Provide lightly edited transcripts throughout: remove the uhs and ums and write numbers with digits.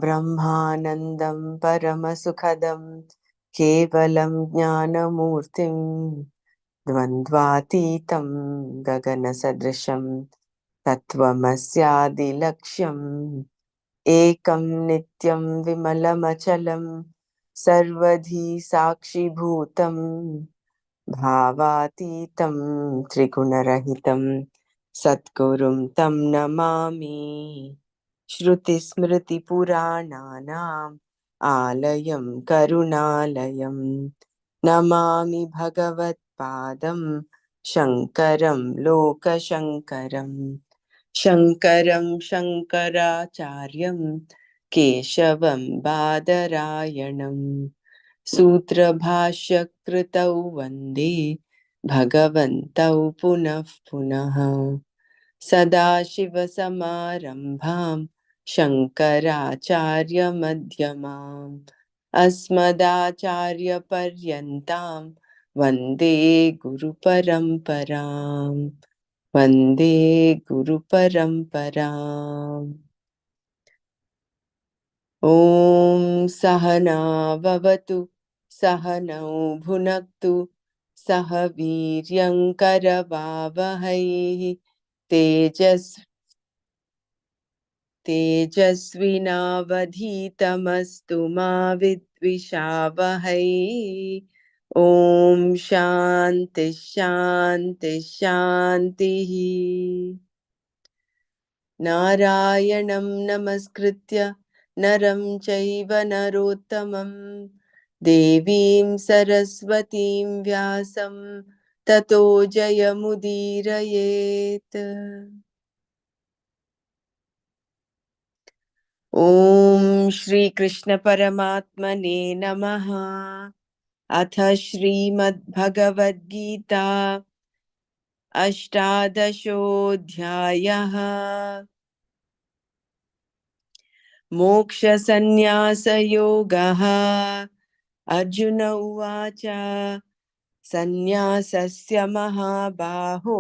ब्रह्मानन्दं परमसुखदं केवलं ज्ञानमूर्तिं द्वन्द्वातीतं गगनसदृशं तत्त्वमस्यादिलक्ष्यम् एकं नित्यं विमलमचलं सर्वधी साक्षिभूतं भावातीतं त्रिगुणरहितं सद्गुरुं तं नमामि। श्रुतिस्मृतिपुराणानाम् आलयं करुणालयं नमामि भगवत्पादं शङ्करं लोकशङ्करम् शङ्करं शङ्कराचार्यं केशवं बादरायणं सूत्रभाष्यकृतौ वन्दे भगवन्तौ पुनः पुनः सदाशिवसमारम्भां शङ्कराचार्यमध्यमाम् अस्मदाचार्यपर्यन्तां वन्दे गुरुपरम्पराम् वन्दे गुरुपरम्पराम्। ॐ सहना भवतु सहनौ भुनक्तु सह वीर्यङ्करवावहै तेजस्विनावधीतमस्तु मा विद्विषावहै। ॐ शान्ति शान्ति शान्तिः। नारायणं नमस्कृत्य नरं चैव नरोत्तमं देवीं सरस्वतीं व्यासं ततो जयमुदीरयेत्। ॐ श्रीकृष्णपरमात्मने नमः। अथ श्रीमद्भगवद्गीता अष्टादशोऽध्यायः। मोक्षसन्न्यासयोगः। अर्जुन उवाच सन्न्यासस्य महाबाहो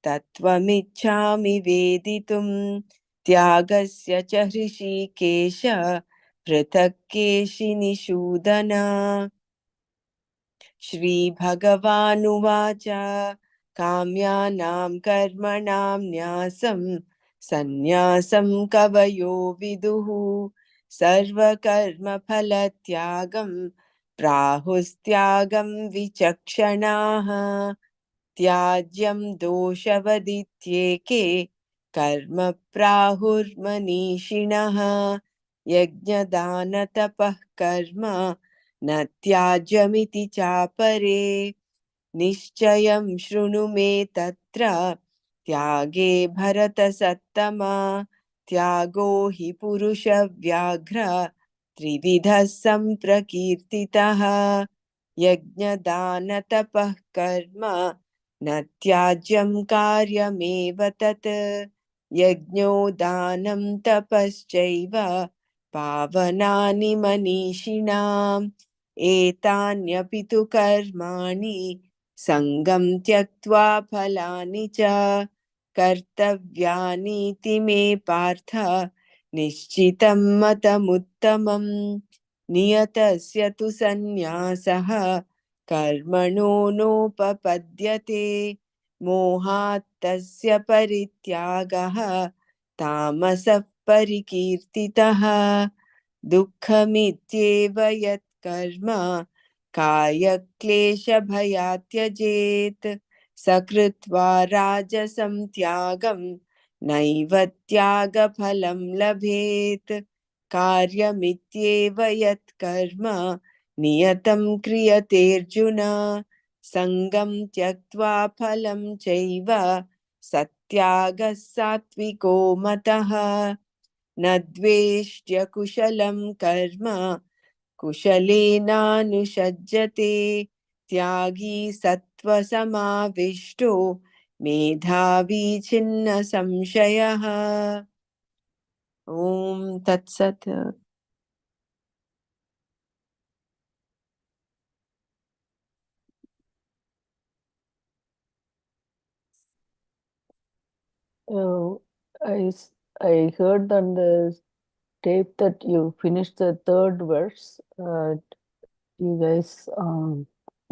तत्त्वमिच्छामि वेदितुं त्यागस्य च हृषीकेश पृथक् केशिनिषूदन। श्रीभगवानुवाच काम्यानां कर्मणां न्यासं सन्न्यासं कवयो विदुः सर्वकर्मफलत्यागं प्राहुस्त्यागं विचक्षणाः। त्याज्यं दोषवदित्येके कर्म प्राहुर्मनीषिणः यज्ञदानतपः कर्म न त्याज्यमिति चापरे। निश्चयं शृणु मे तत्र त्यागे भरतसत्तमा। त्यागो हि पुरुषव्याघ्र त्रिविधः सम्प्रकीर्तितः यज्ञदानतपः कर्म न त्याज्यं कार्यमेव तत्। यज्ञो दानं तपश्चैव पावनानि मनीषिणाम् एतान्यपि तु कर्माणि सङ्गं त्यक्त्वा फलानि च कर्तव्यानीति मे पार्थ निश्चितं मतमुत्तमम्। नियतस्य तु सन्न्यासः कर्मणो नोपपद्यते मोहात् तस्य परित्यागः तामसः परिकीर्तितः। दुःखमित्येव यत्कर्म कायक्लेशभयात् त्यजेत् स कृत्वा राजसं त्यागं नैव त्यागफलं लभेत्। कार्यमित्येव यत्कर्म नियतं क्रियतेऽर्जुन सङ्गं त्यक्त्वा फलं चैव सत्यागः सात्विको मतः। न द्वेष्ट्य कुशलं कर्म कुशलेनानुषज्यते त्यागी सत्त्वसमाविष्टो मेधावी छिन्न संशयः। ॐ तत्सत्। Oh, I heard that tape that you finished the third verse. You guys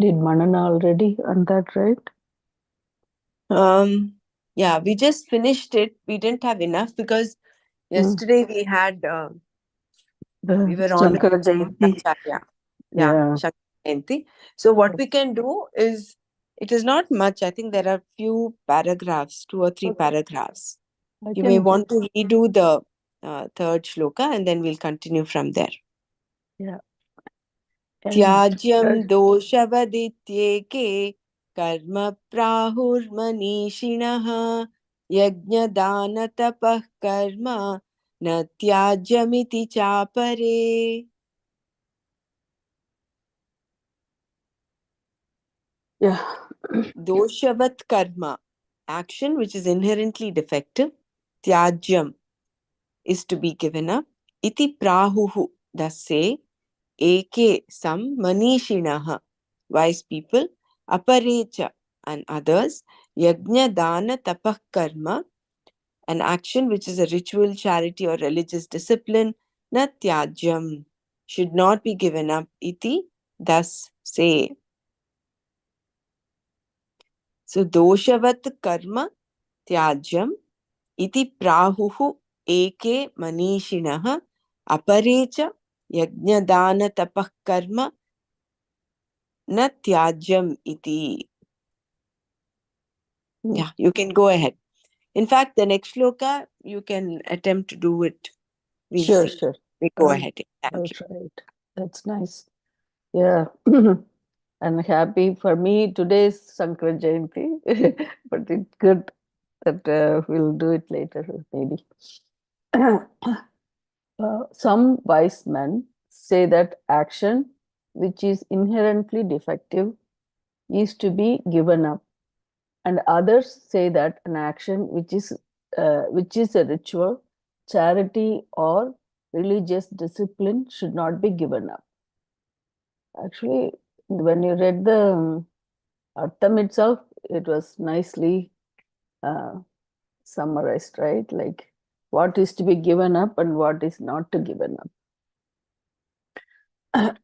did Manana already on that, right? Yeah, we just finished it. We didn't have enough because Mm. yesterday we had we The were on Shankara Jayanti. Shankaracharya. Yeah, Yeah. Shankara Jayanti. So what we can do is, it is not much. I think there are few paragraphs, two or three Okay. paragraphs. I You may can read. want to redo the third shloka and then we'll continue from there. Yeah. And त्याज्यं दोषवदित्येके कर्म प्राहुर्मनीषिणः यज्ञदानतपः कर्म न त्याज्यमिति चापरे. yeah. Doshavat karma, action which is inherently defective. Tyajyam is to be given up. Iti prahuhu, thus say. Eke, some. Manishinaha, wise people. Aparecha, and others. Yajna dana tapah karma, an action which is a ritual, charity, or religious discipline. Na tyajyam, should not be given up. Iti, thus say. So, doshavat karma त्याज्यम् इति प्राहुः एके मनीषिणः अपरे च यज्ञदानतपः कर्म न त्याज्यम् iti. Mm. Yeah, you can go ahead. In fact, the next shloka, you can attempt to do it. We'll Sure, see. sure. We go I'll, ahead. I'll Thank you. try it. That's nice. Yeah. And happy for me today's Shankara Jayanti, but it's good that we'll do it later, maybe. Some wise men say that action, which is inherently defective, is to be given up, and others say that an action which is a ritual, charity, or religious discipline should not be given up. Actually, when you read the Artham itself, it was nicely uh, summarized, right? Like what is to be given up and what is not to given up.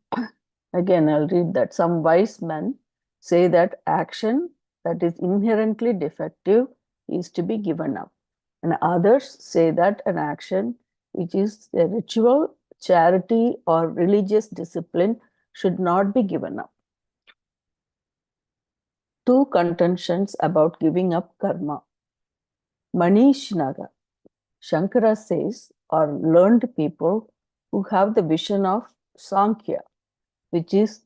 Again, I'll read that. Some wise men say that action that is inherently defective is to be given up, and others say that an action which is a ritual, charity, or religious discipline should not be given up. Two contentions about giving up karma. Manish Naga, Shankara says, are learned people who have the vision of Sankhya, which is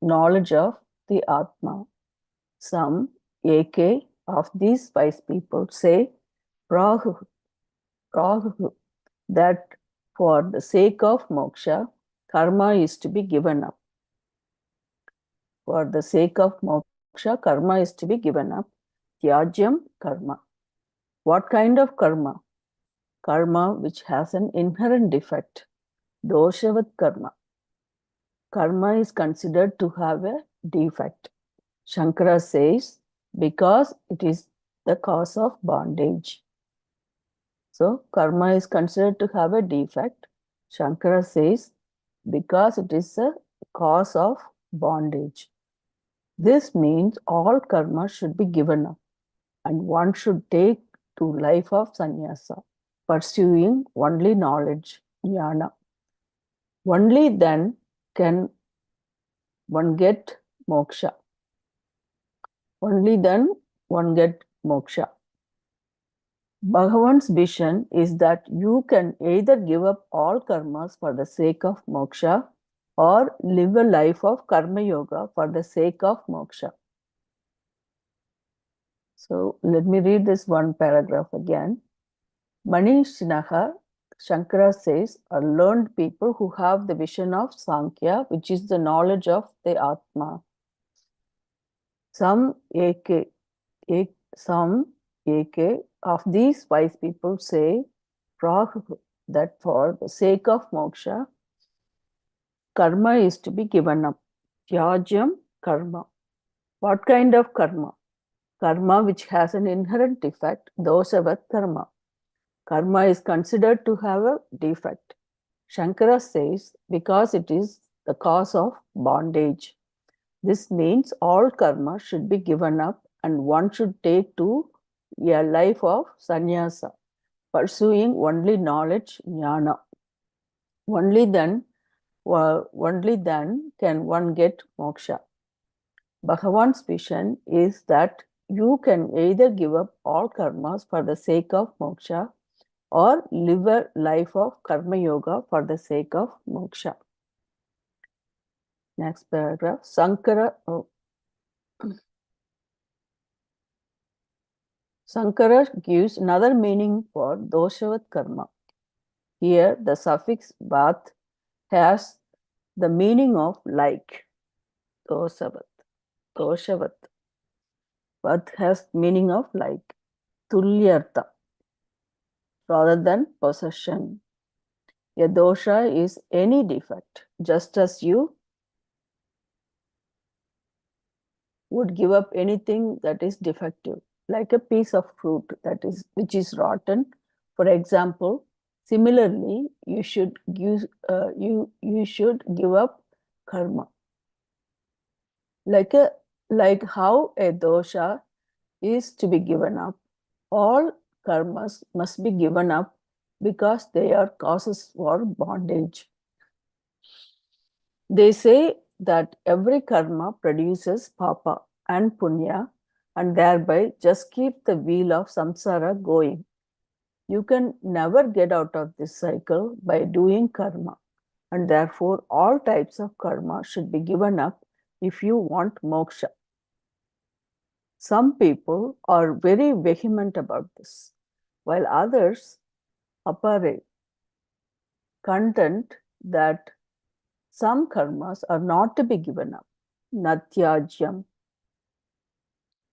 knowledge of the Atma. Some AK of these wise people say, Prahu, Prahu, that for the sake of moksha, karma is to be given up. For the sake of moksha, karma is to be given up. Tyajyam karma. What kind of karma? Karma which has an inherent defect. Doshavat karma. Karma is considered to have a defect. Shankara says, because it is the cause of bondage. So, karma is considered to have a defect. Shankara says, because it is a cause of bondage. This means all karma should be given up and one should take to life of sannyasa, pursuing only knowledge, jnana. Only then can one get moksha. Only then one get moksha. Bhagavan's vision is that you can either give up all karmas for the sake of moksha or live a life of karma yoga for the sake of moksha. So let me read this one paragraph again. Manishinaha, Shankara says, are learned people who have the vision of Sankhya, which is the knowledge of the Atma. Some some AK of these wise people say that for the sake of moksha, karma is to be given up. Tyajyam karma. What kind of karma? Karma which has an inherent defect, dosavat karma. Karma is considered to have a defect. Shankara says, because it is the cause of bondage. This means all karma should be given up and one should take to a life of sannyasa, pursuing only knowledge, jnana. Only then can one get moksha. Bhagavan's vision is that you can either give up all karmas for the sake of moksha or live a life of karma yoga for the sake of moksha. Next paragraph. Sankara gives another meaning for doshavat karma. Here, the suffix vat has the meaning of like. Doshavat. Doshavat. Vat has meaning of like. Tulyartha rather than possession. A dosha is any defect, just as you would give up anything that is defective, like a piece of fruit which is rotten. For example, similarly, you should give up karma. Like how a dosha is to be given up, all karmas must be given up because they are causes for bondage. They say that every karma produces papa and punya and thereby just keep the wheel of samsara going. You can never get out of this cycle by doing karma, and therefore all types of karma should be given up if you want moksha. Some people are very vehement about this, while others apparate, content that some karmas are not to be given up. Natyajyam.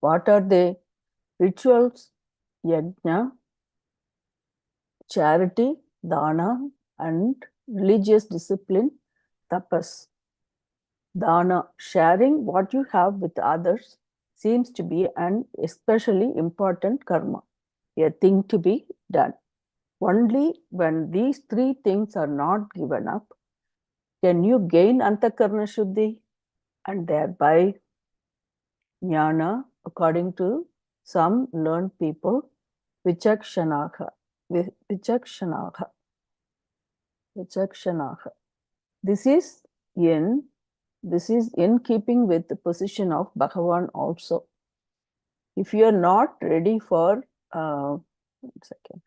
What are they? Rituals, yajna, charity, dana, and religious discipline, tapas. Dana, sharing what you have with others, seems to be an especially important karma, a thing to be done. Only when these three things are not given up can you gain antakarna shuddhi and thereby jnana, according to some learned people, vichakshanaha. Vichakshanaha. Vichakshanaha. This is in keeping with the position of Bhagavan also. If you are not ready for, one second.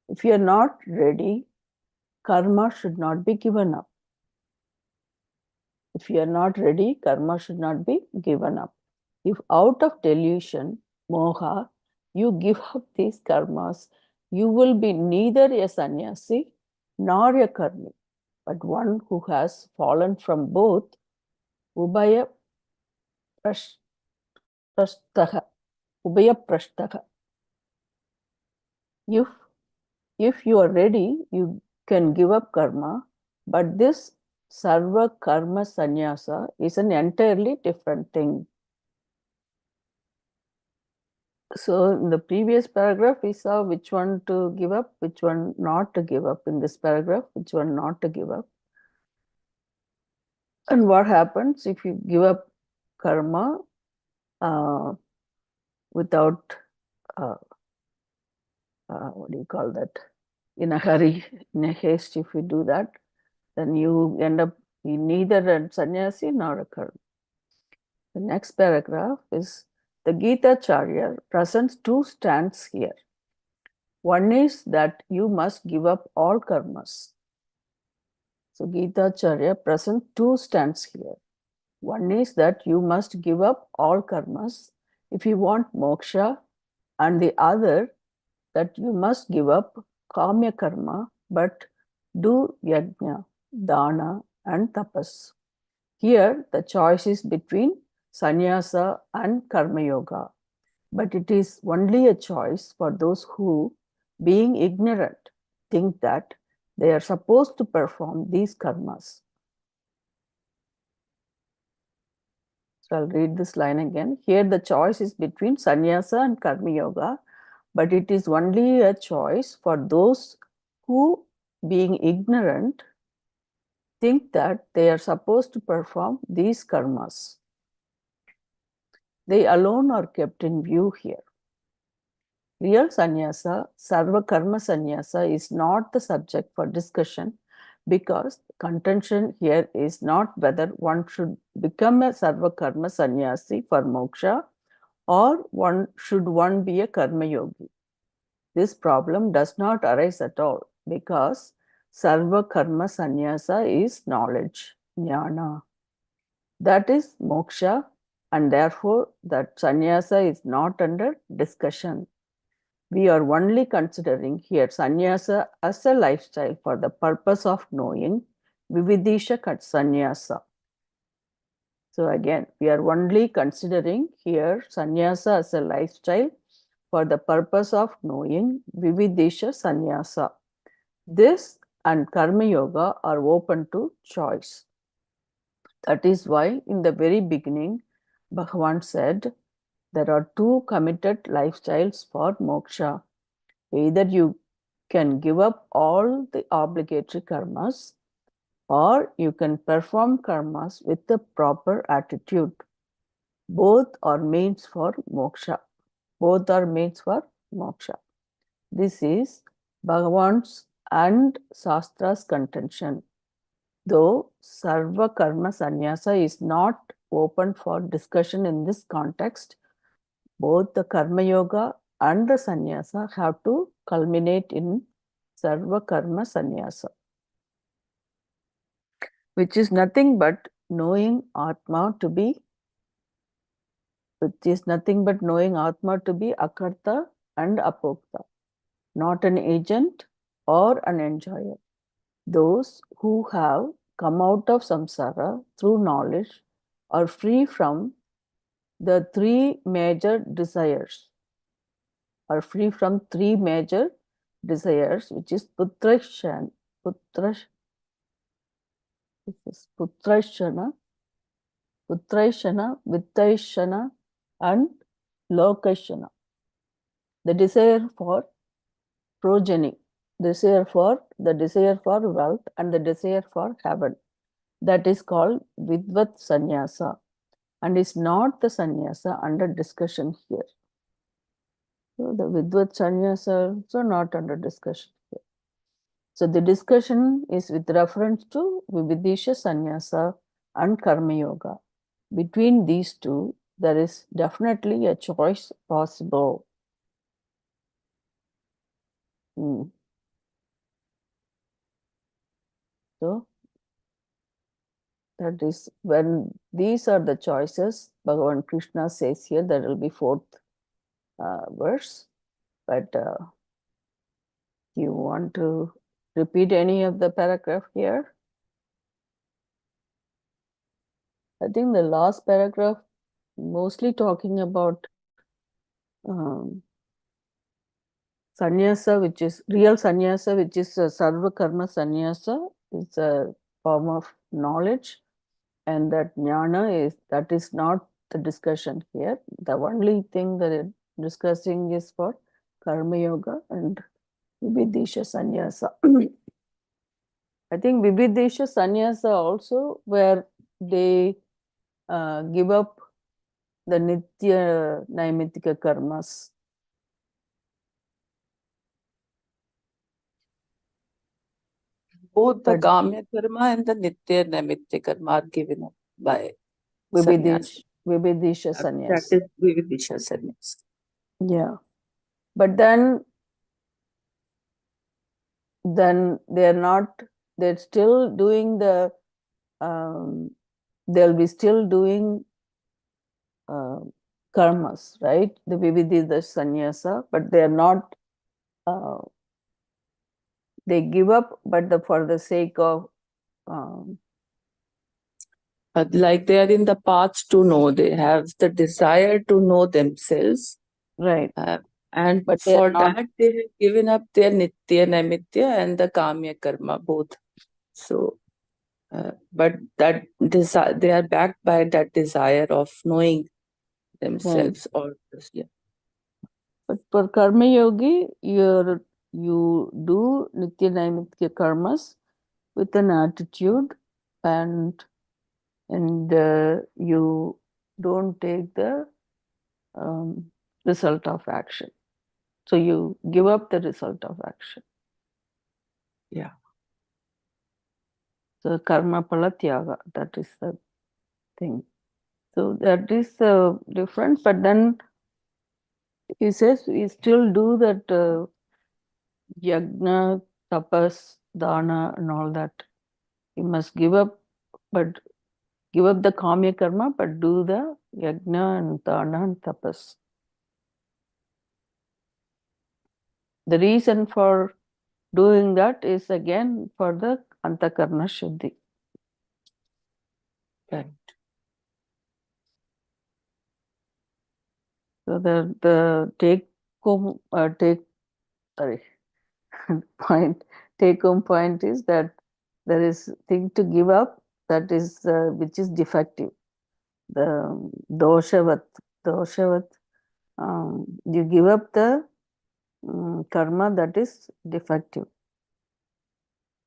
If you are not ready, karma should not be given up. If you are not ready, karma should not be given up. If out of delusion, moha, you give up these karmas, you will be neither a sannyasi nor a karmi, but one who has fallen from both ubhaya prashtaha. Ubhaya prashtaha. If you are ready, you can give up karma, but this sarva karma sannyasa is an entirely different thing. So in the previous paragraph, we saw which one to give up, which one not to give up. In this paragraph, which one not to give up. And what happens if you give up karma without, what do you call that? In a hurry, in a haste, if you do that, then you end up neither a sannyasi nor a karma. The next paragraph is the Gita Charya presents two stands here. One is that you must give up all karmas. So Gita Charya presents two stands here. One is that you must give up all karmas if you want moksha, and the other that you must give up kamya karma but do yajna, dana, and tapas. Here, the choice is between sannyasa and karma yoga, but it is only a choice for those who, being ignorant, think that they are supposed to perform these karmas. So I'll read this line again. Here, the choice is between sannyasa and karma yoga, but it is only a choice for those who, being ignorant, think that they are supposed to perform these karmas. They alone are kept in view here. Real sannyasa, sarva karma sannyasa, is not the subject for discussion because contention here is not whether one should become a sarva karma sannyasi for moksha or should one be a karma yogi. This problem does not arise at all because sarva karma sannyasa is knowledge, jnana. That is moksha, and therefore that sannyasa is not under discussion. We are only considering here sannyasa as a lifestyle for the purpose of knowing vividisha sannyasa. So again, we are only considering here sannyasa as a lifestyle for the purpose of knowing vividisha sannyasa. This and karma yoga are open to choice. That is why in the very beginning, Bhagavan said, there are two committed lifestyles for moksha. Either you can give up all the obligatory karmas, or you can perform karmas with the proper attitude. Both are means for moksha. Both are means for moksha. This is Bhagavan's and Shastra's contention. Though Sarva Karma Sannyasa is not open for discussion in this context, both the Karma Yoga and the Sannyasa have to culminate in Sarva Karma Sannyasa, which is nothing but knowing Atma to be, Akarta and Apokta, not an agent or an enjoyer. Those who have come out of samsara through knowledge are free from the three major desires, which is putrashana, vittashana, and lokashana. The desire for progeny, the desire for wealth, and the desire for heaven. That is called vidvat sannyasa, and is not the sannyasa under discussion here. So the vidvat sannyasa also not under discussion here. So the discussion is with reference to vividisha sannyasa and karma yoga. Between these two, there is definitely a choice possible. So that is when these are the choices, Bhagavan Krishna says here, there will be fourth verse, but you want to repeat any of the paragraph here? I think the last paragraph mostly talking about sannyasa, which is real sannyasa, which is sarva karma sannyasa, is a form of knowledge, and that jnana is not the discussion here. The only thing that it discussing is for karma yoga and vividisha sannyasa. I think vividisha sannyasa also, where they give up the nitya naimittika karmas. Both the kamya karma and the nitya naimitya karma are given up by sannyas. Vividisha sannyas. That is vividisha sannyas. Yeah, but then they're not. They're still doing the. They'll be still doing karmas, right? The vividisha sannyasa, but they're not. They give up, but for the sake of. Like they are in the path to know, they have the desire to know themselves, right? And but for that they have given up their nitya naimitya and the kamya karma both. So but that desire, they are backed by that desire of knowing themselves. Or yeah. But for karma yogi, you're You do Nitya Naimitya karmas with an attitude, and you don't take the result of action. So you give up the result of action. Yeah. So karma pala tyaga, that is the thing. So that is different, but then he says we still do that yagna, tapas, dana, and all that. You must give up, but give up the kamya karma, but do the yagna and dana and tapas. The reason for doing that is again for the antakarna shuddhi. Right. So the take home point is that there is thing to give up that is which is defective. The doshavat, you give up the karma that is defective.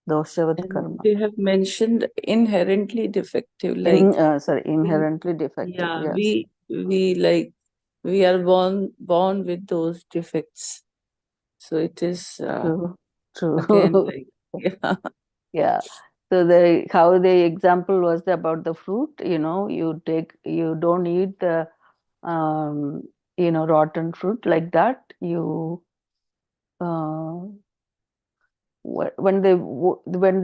Doshavat And karma. they have mentioned inherently defective, like Inherently defective. yeah, Yes. we are born with those defects. So it is True. again True. like yeah. Yeah. So the example was about the fruit. You don't eat the rotten fruit like that. Uh, when they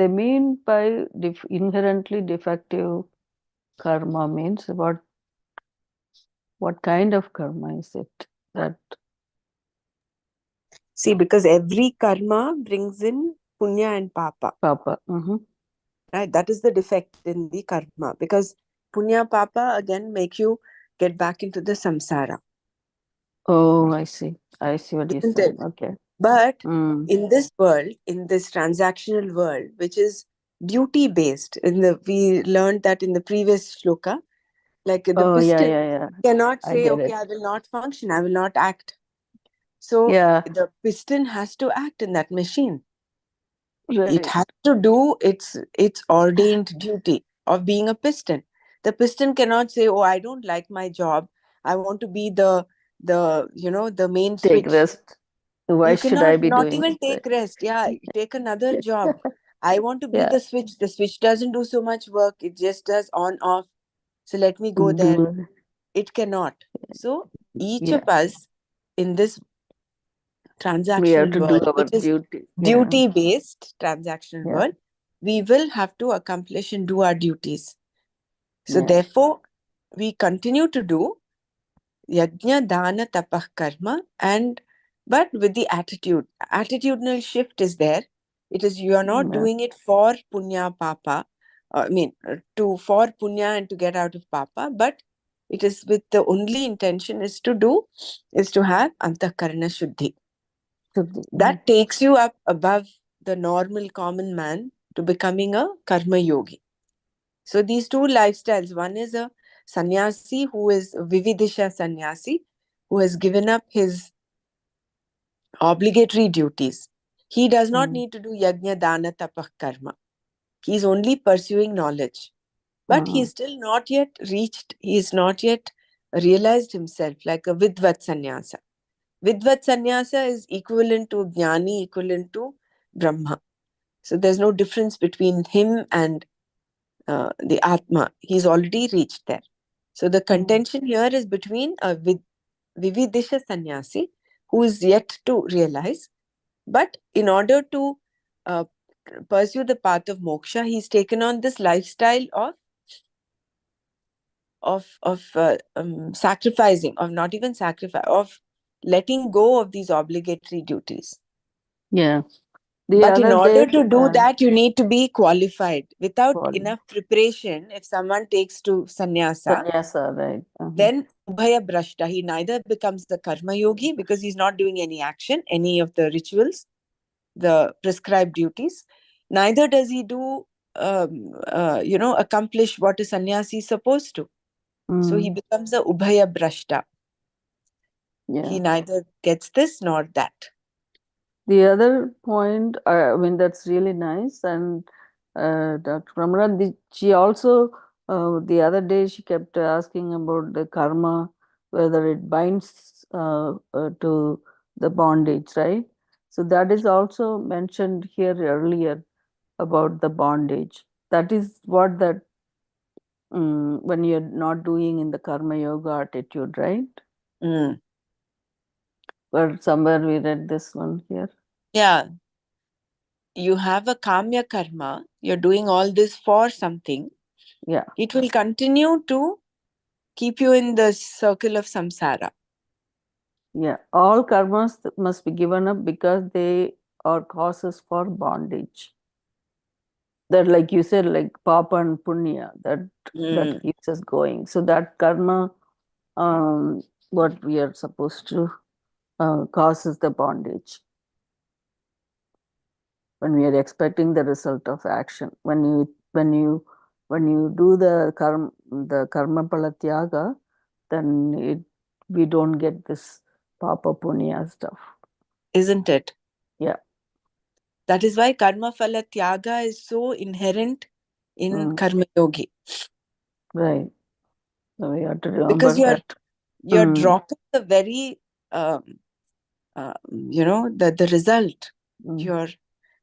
mean by inherently defective karma means what kind of karma is it? That See, because every karma brings in punya and papa. papa. Right? That is the defect in the karma. Because punya papa again make you get back into the samsara. Oh, I see what you're Isn't saying. it? Okay. But in this world, in this transactional world, which is duty based, we learned that in the previous shloka, like the Oh, piston yeah. cannot I say, get okay, it. I will not function, I will not act. So Yeah. the piston has to act in that machine. Right. It has to do its ordained duty of being a piston. The piston cannot say, oh, I don't like my job, I want to be the main Take switch. rest. Why You should I cannot be not doing even it? take rest. Yeah, take another job. I want to be Yeah. the switch. The switch doesn't do so much work. It just does on off. So let me go there. Do It cannot. So each yeah. of us in this We have transactional to do world, our which is duty. Yeah. duty based transactional Yeah. world, we will have to accomplish and do our duties. So Yeah. therefore, we continue to do yajna, dana, tapah, karma, but with the attitudinal shift is there. It is you are not Yeah. doing it for punya papa, for punya and to get out of papa, but it is with the only intention is to have antakarana shuddhi. That takes you up above the normal common man to becoming a karma yogi. So these two lifestyles, one is a sannyasi who is vividisha sannyasi, who has given up his obligatory duties. He does not need to do yajna, dana, tapah, karma. He is only pursuing knowledge. But he is still not yet reached, he is not yet realized himself like a vidvat sannyasa. Vidvat sannyasa is equivalent to jnani, equivalent to Brahma. So there's no difference between him and the Atma. He's already reached there. So the contention here is between a Vividisha sannyasi who is yet to realize, but in order to uh, pursue the path of moksha, he's taken on this lifestyle of sacrificing, of not even sacrifice, of letting go of these obligatory duties. Yeah. The But in other order day, to do that, you need to be qualified. Without enough preparation, if someone takes to sannyasa, right. then ubhaya brashta, he neither becomes the karma yogi because he's not doing any action, any of the rituals, the prescribed duties. Neither does he do, accomplish what a sannyasi is supposed to. So he becomes a ubhaya brashta. Yeah. He neither gets this nor that. The other point, I mean, that's really nice. And Dr. Ramana, she also, the other day, she kept asking about the karma, whether it binds to the bondage, right? So that is also mentioned here earlier about the bondage. That is what that when you're not doing in the karma yoga attitude, right? Mm. But somewhere we read this one here. Yeah, you have a kamya karma, you're doing all this for something, Yeah. it will continue to keep you in the circle of samsara. Yeah, all karmas must be given up because they are causes for bondage. That, like you said, like papa and punya, that keeps us going. So that karma, what we are supposed to causes the bondage when we are expecting the result of action. When you do the karma pala tyaga, then we don't get this papa punya stuff. Isn't it? Yeah. That is why karma phala tyaga is so inherent in karma yogi. Right. So we have to remember Because that. you're dropping the very the result.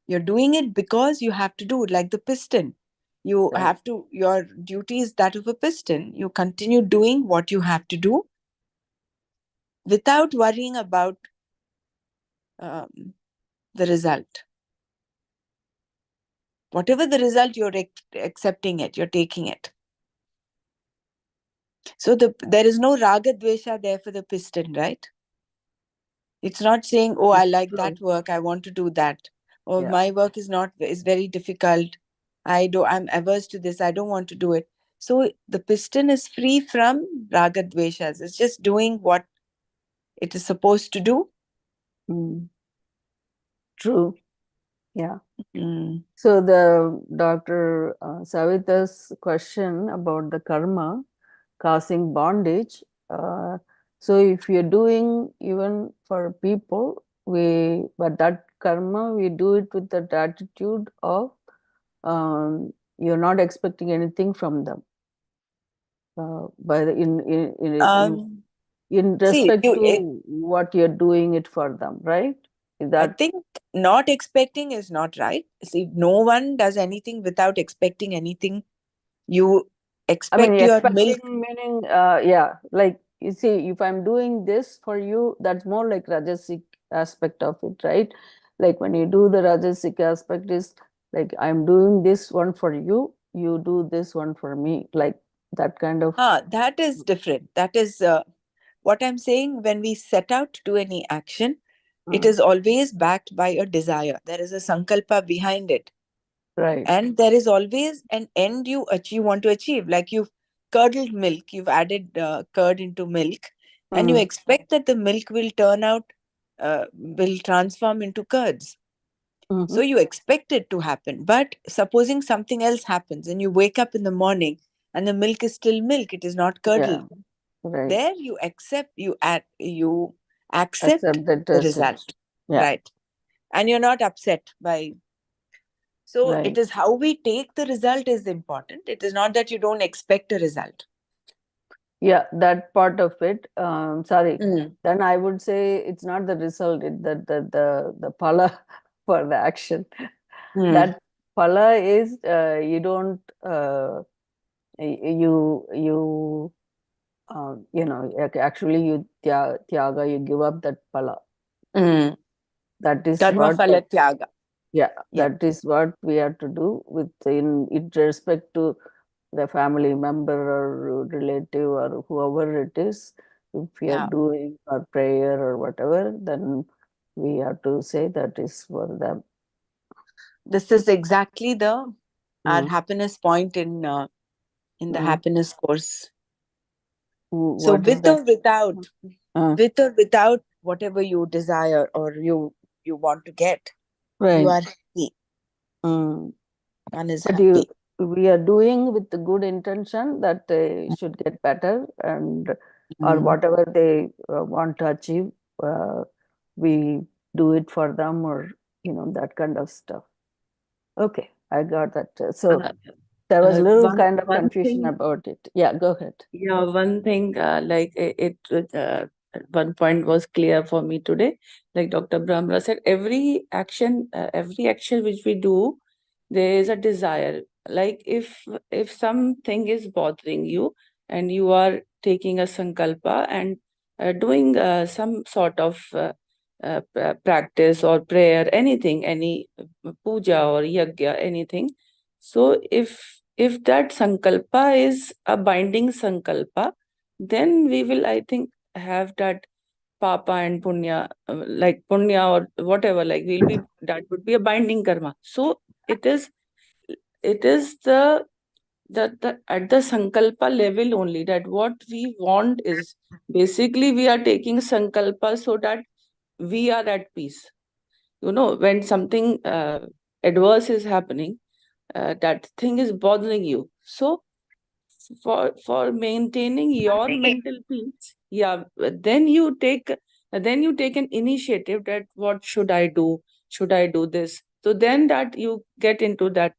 You're doing it because you have to do it, like the piston. You Right. have to, your duty is that of a piston. You continue doing what you have to do without worrying about the result. Whatever the result, you're accepting it, you're taking it. So there is no raga dvesha there for the piston, right? It's not saying, oh, I like that work, I want to do that. Or my work is very difficult. I'm averse to this, I don't want to do it. So the piston is free from raga dveshas. It's just doing what it is supposed to do. True. Yeah. So the Dr. Savita's question about the karma causing bondage. So if you're doing even for people, but that karma, we do it with that attitude of you're not expecting anything from them. By the in respect to what you're doing it for them, right? I think not expecting is not right. See, no one does anything without expecting anything. You expect your milk. Meaning, like you see, if I'm doing this for you, that's more like Rajasic aspect of it, right? Like when you do the Rajasic aspect is like I'm doing this one for you, you do this one for me, like that kind of. That is different. That is what I'm saying. When we set out to do any action, it is always backed by a desire. There is a sankalpa behind it. Right. And there is always an end you want to achieve. Like you've curdled milk, you've added curd into milk, and you expect that the milk will will transform into curds. So you expect it to happen. But supposing something else happens and you wake up in the morning and the milk is still milk, it is not curdled. Right. There you accept the result. Right. And you're not upset by. So it is how we take the result is important. It is not that you don't expect a result. Yeah, that part of it. Sorry. Then I would say it's not the result, the pala for the action. That pala is you don't actually you tyaga, you give up that pala. That is Karma phala tyaga. Yeah, that is what we have to do in respect to the family member or relative or whoever it is. If we are doing our prayer or whatever, then we have to say that is for them. This is exactly our happiness point in the happiness course. So with or without whatever you desire or you want to get, you are happy. One is happy. We are doing with the good intention that they should get better or whatever they want to achieve. We do it for them, or that kind of stuff. Okay, I got that. So there was a little kind of confusion about it. Yeah, go ahead. Yeah, one thing, like at one point was clear for me today. Like Dr. Brahmra said, every action which we do, there is a desire. Like if something is bothering you and you are taking a sankalpa and doing some sort of practice or prayer, anything, any puja or yajna, anything. So if that sankalpa is a binding sankalpa, then we will, I think, have that papa and punya, like punya or whatever, like that would be a binding karma. So it is the at the sankalpa level only, that what we want is basically we are taking sankalpa so that we are at peace. When something adverse is happening, that thing is bothering you. So for maintaining your mental peace, yeah, then you take an initiative that what should I do? Should I do this? So then that you get into that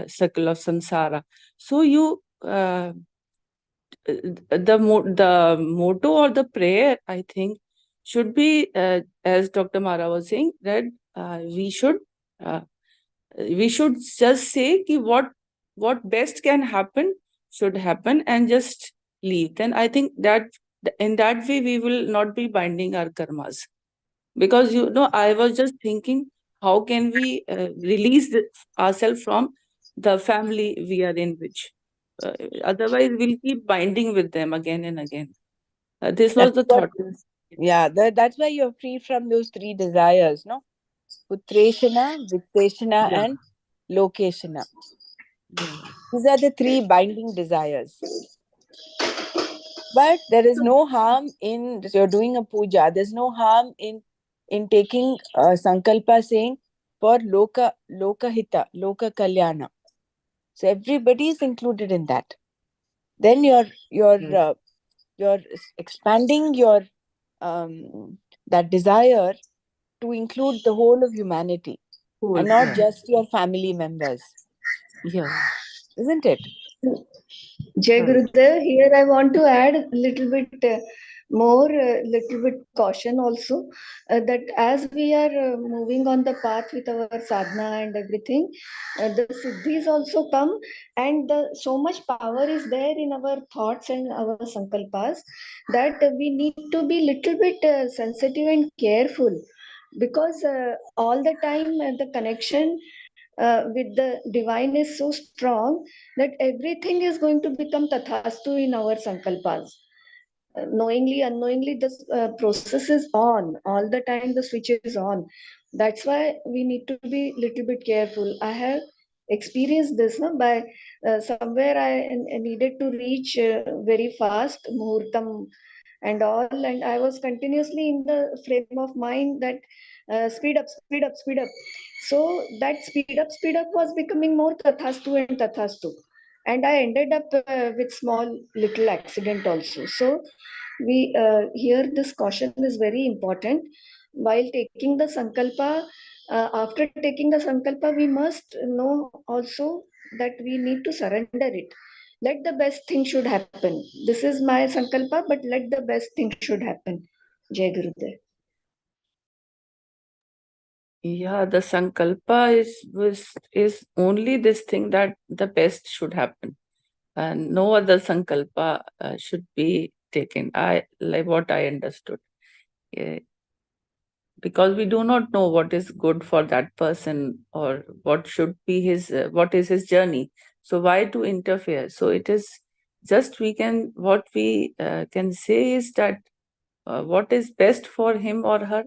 circle of samsara. So you the motto or the prayer, I think, should be, as Dr. Mara was saying, that we should just say ki what best can happen should happen and just leave. Then I think that in that way we will not be binding our karmas. Because I was just thinking, how can we release ourselves from the family we are in, which otherwise we'll keep binding with them again and again. This was the thought. Yeah, that's why you're free from those three desires, no? Putreshana, Vitteshana, Yeah. and Lokeshana. Yeah. These are the three binding desires. But there is no harm in, you're doing a puja, there's no harm in taking sankalpa saying for loka hita, loka kalyana. So everybody is included in that. Then you're expanding your that desire to include the whole of humanity, Cool. and not Yeah. just your family members. Yeah. Isn't it? Jai Right. Gurudev, here I want to add a little bit more, little bit caution also, that as we are moving on the path with our sadhana and everything, the siddhis also come, and so much power is there in our thoughts and our sankalpas that we need to be little bit sensitive and careful, because all the time the connection with the divine is so strong that everything is going to become tathastu in our sankalpas. Knowingly, unknowingly, this process is on. All the time the switch is on. That's why we need to be little bit careful. I have experienced this, no? By somewhere I needed to reach very fast, muhurtam and all, and I was continuously in the frame of mind that speed up, speed up, speed up. So that speed up was becoming more tathastu and tathastu, and I ended up with small little accident also. So we here this caution is very important while taking the sankalpa. After taking the sankalpa, we must know also that we need to surrender it. Let the best thing should happen. This is my sankalpa, but let the best thing should happen. Jai Gurudev. Yeah, the sankalpa is only this thing, that the best should happen, and no other sankalpa should be taken. I like what I understood. Yeah. Because we do not know what is good for that person, or what should be what is his journey. So why to interfere? So it is just what we can say is that what is best for him or her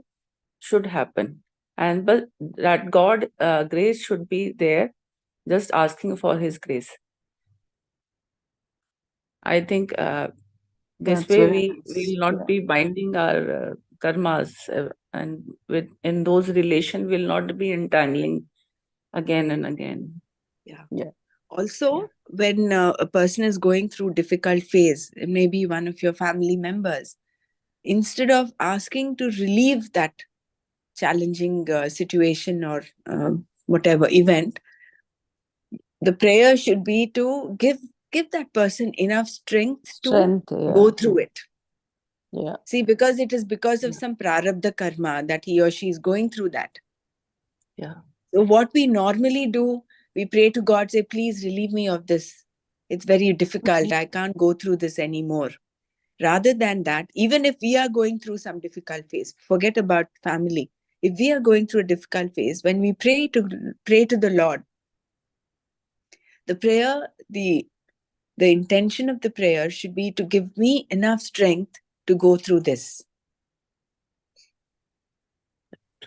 should happen, and but that God grace should be there, just asking for his grace. I think this That's way very we nice. will not Yeah. be binding our karmas, and in those relations will not be entangling again and again. Yeah. Also, when a person is going through difficult phase, maybe one of your family members, instead of asking to relieve that challenging situation or whatever event, the prayer should be to give that person enough strength to go through it. Yeah. See, because it is because of some prarabdha karma that he or she is going through that. Yeah. So what we normally do, we pray to God, say, please relieve me of this. It's very difficult. I can't go through this anymore. Rather than that, even if we are going through some difficult phase, forget about family. If we are going through a difficult phase, when we pray to the Lord, the prayer, the intention of the prayer should be to give me enough strength to go through this.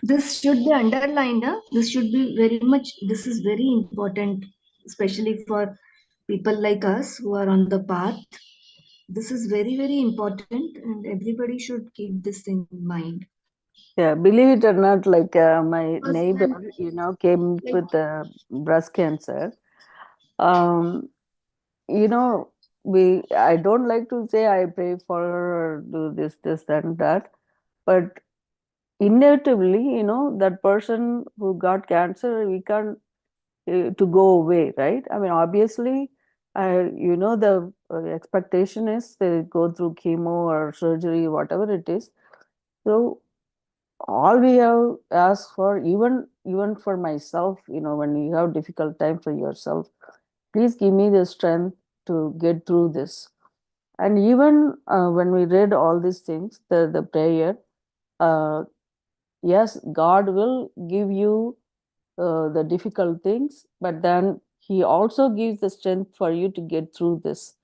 This should be underlined. This should be very much, this is very important, especially for people like us who are on the path. This is very, very important, and everybody should keep this in mind. Yeah, believe it or not, like my Because neighbor, when, came like, with breast cancer. You know, I don't like to say I pray for her or do this, and that, but inevitably, that person who got cancer, we can't to go away, right? I mean, obviously, the expectation is they go through chemo or surgery, whatever it is. So all we have asked for, even for myself, when you have difficult time for yourself, please give me the strength to get through this. And even when we read all these things, the prayer, yes, God will give you the difficult things, but then He also gives the strength for you to get through this.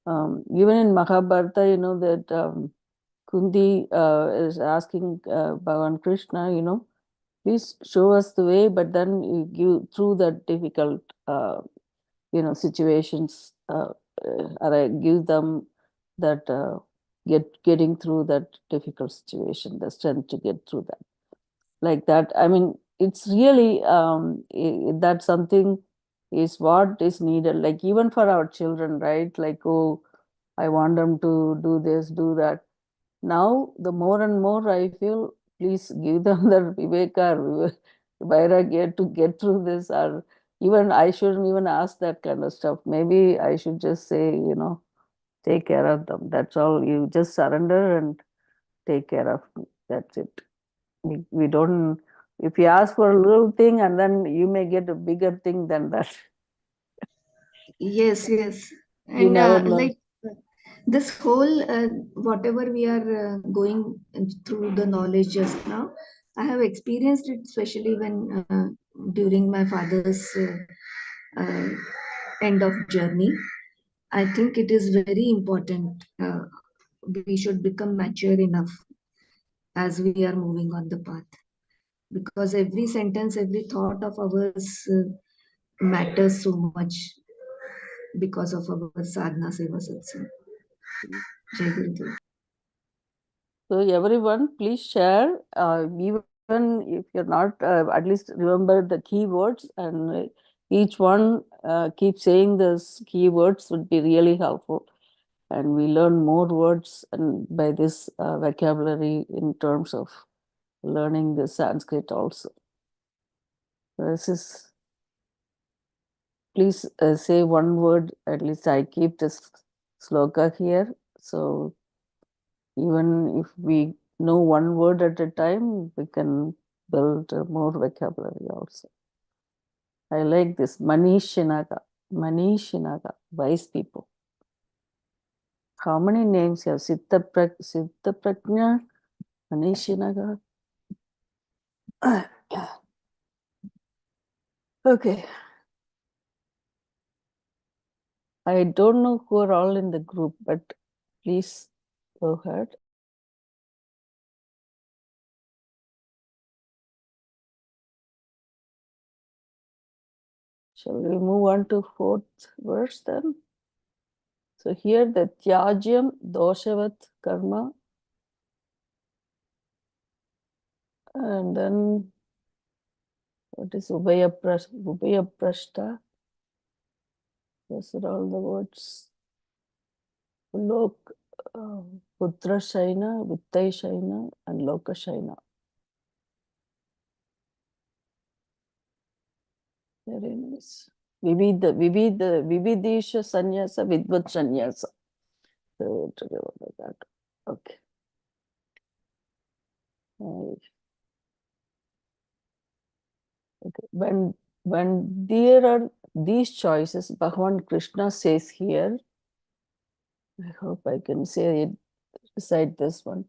Even in Mahabharata, that Kundi is asking Bhagavan Krishna, please show us the way, but then you give through that difficult, situations, or give them that getting through that difficult situation, the strength to get through that. Like that, I mean, it's really that something is what is needed. Like even for our children, right? Like, oh, I want them to do this, do that. Now, the more and more I feel, please give them the viveka or vairagya to get through this. Or even I shouldn't even ask that kind of stuff. Maybe I should just say, take care of them. That's all. You just surrender and take care of me. That's it. We don't, if you ask for a little thing and then you may get a bigger thing than that. yes, yes. You And never know. like this whole, whatever we are going through the knowledge just now, I have experienced it, especially when during my father's uh, end of journey. I think it is very important. We should become mature enough as we are moving on the path, because every sentence, every thought of ours matters so much because of our sadhana seva satsang. Jai Gurudev. So everyone, please share. Even if you're not, at least remember the keywords, and each one keep saying those keywords would be really helpful. And we learn more words and by this vocabulary in terms of learning the Sanskrit also. This is, please say one word. At least I keep this sloka here. So even if we know one word at a time, we can build more vocabulary also. I like this. Manishinaga. Manishinaga. Wise people. How many names you have? Siddha Prajna, Manishinaga. Okay. I don't know who are all in the group, but please go ahead. Shall we move on to fourth verse then? So here the tyajyam doshavat karma, and then what is ubhaya prashta? Those are all the words. Lok, putra shaina, vittai shaina, and loka shaina. Very nice. Vividisha Sanyasa, Vidvat Sanyasa. So, to remember that. Okay. Okay. When there are these choices, Bhagavan Krishna says here, I hope I can say it beside this one.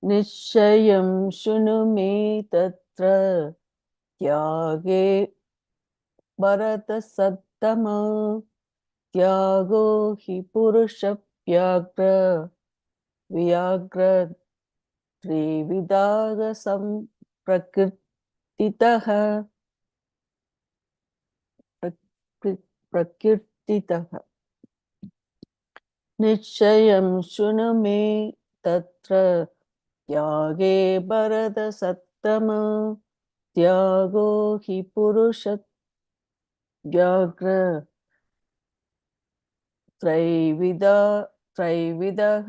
Nishayam shunu me tatra tyage bharata sattama tyago hi purusha vyagra vyagra trividaga prakrtitaha prakrtitaha Nishayam shunu me tatra tyage bharata sattama tyago hi purusha vyagra त्रैविधः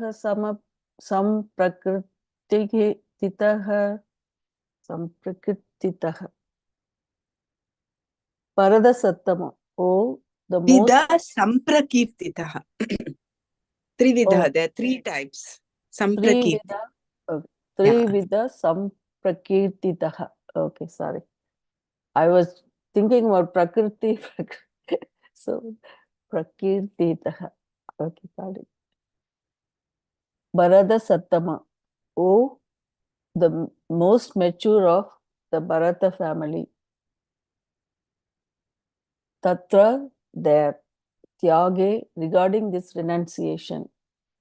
संप्रकृतितः परदसत्तम. Oh, the most Samprakirtitah. Trividha, there are three types. Samprakirti. Trividha Samprakirtitah. Okay, sorry. I was thinking about Prakriti. So, Prakirtitah. Okay, got it. Bharata Sattama. Oh, the most mature of the Bharata family. Tatra, there. Tyage, regarding this renunciation.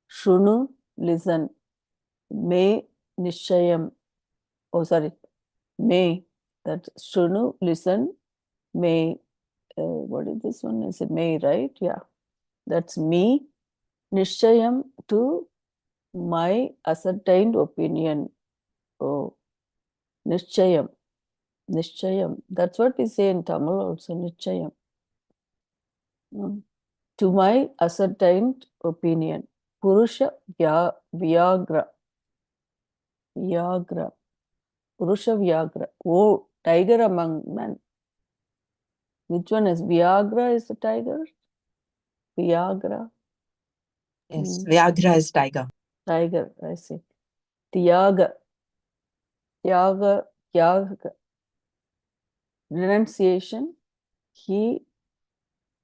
Shrunu, listen. Me, nishayam. Oh, sorry. Me, that Shrunu, listen. Me, what is this one? Is it me, right? Yeah. That's me. Nishayam, to my ascertained opinion. Oh, nishayam. Nishayam. That's what we say in Tamil also, nishayam. To my ascertained opinion. Purusha Vyagra. Vyagra. Purusha Vyagra. Oh, tiger among men. Which one is Vyagra? Is the tiger? Vyagra. Yes, Vyagra is tiger. Tiger, I see. Tyaga. Tyaga. Tyaga. Renunciation. He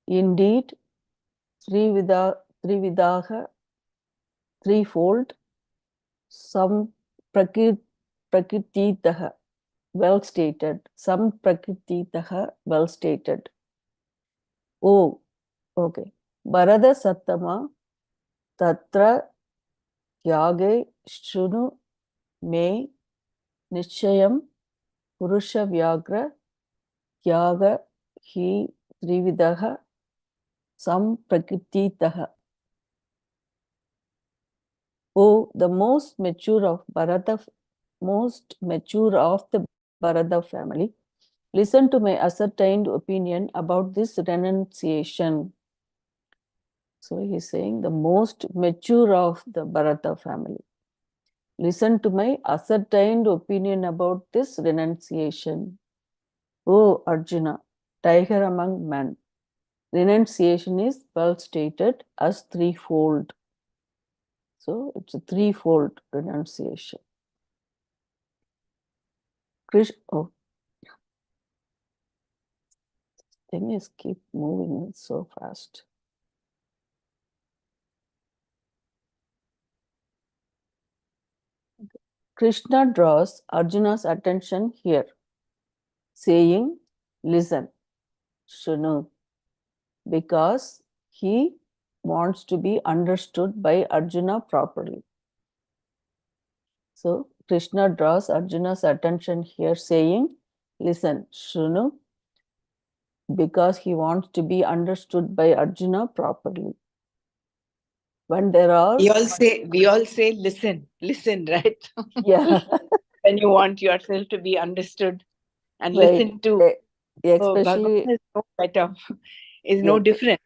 indeed Trividaha, threefold. Some Prakrtitaha, well stated. Some Prakrtitaha, well stated. Oh, okay. Bharata Sattama Tatra Tyage Shrunu Me Nishayam Purusha Vyagra Tyaga Hi Trividaha Sam Prakrtitaha. Oh, the most mature of the Bharata family, listen to my ascertained opinion about this renunciation. So he is saying the most mature of the Bharata family. Listen to my ascertained opinion about this renunciation. Oh, Arjuna, tiger among men. Renunciation is well stated as threefold. So it's a threefold renunciation. Oh, things keep moving so fast. Krishna draws Arjuna's attention here, saying, listen, Shunu, because he wants to be understood by Arjuna properly. So Krishna draws Arjuna's attention here, saying, listen, Shunu, because he wants to be understood by Arjuna properly. When there are... We all say, listen, right? Yeah. When you want yourself to be understood and Right. listened to. Especially... Bhagavan is no better, is no different.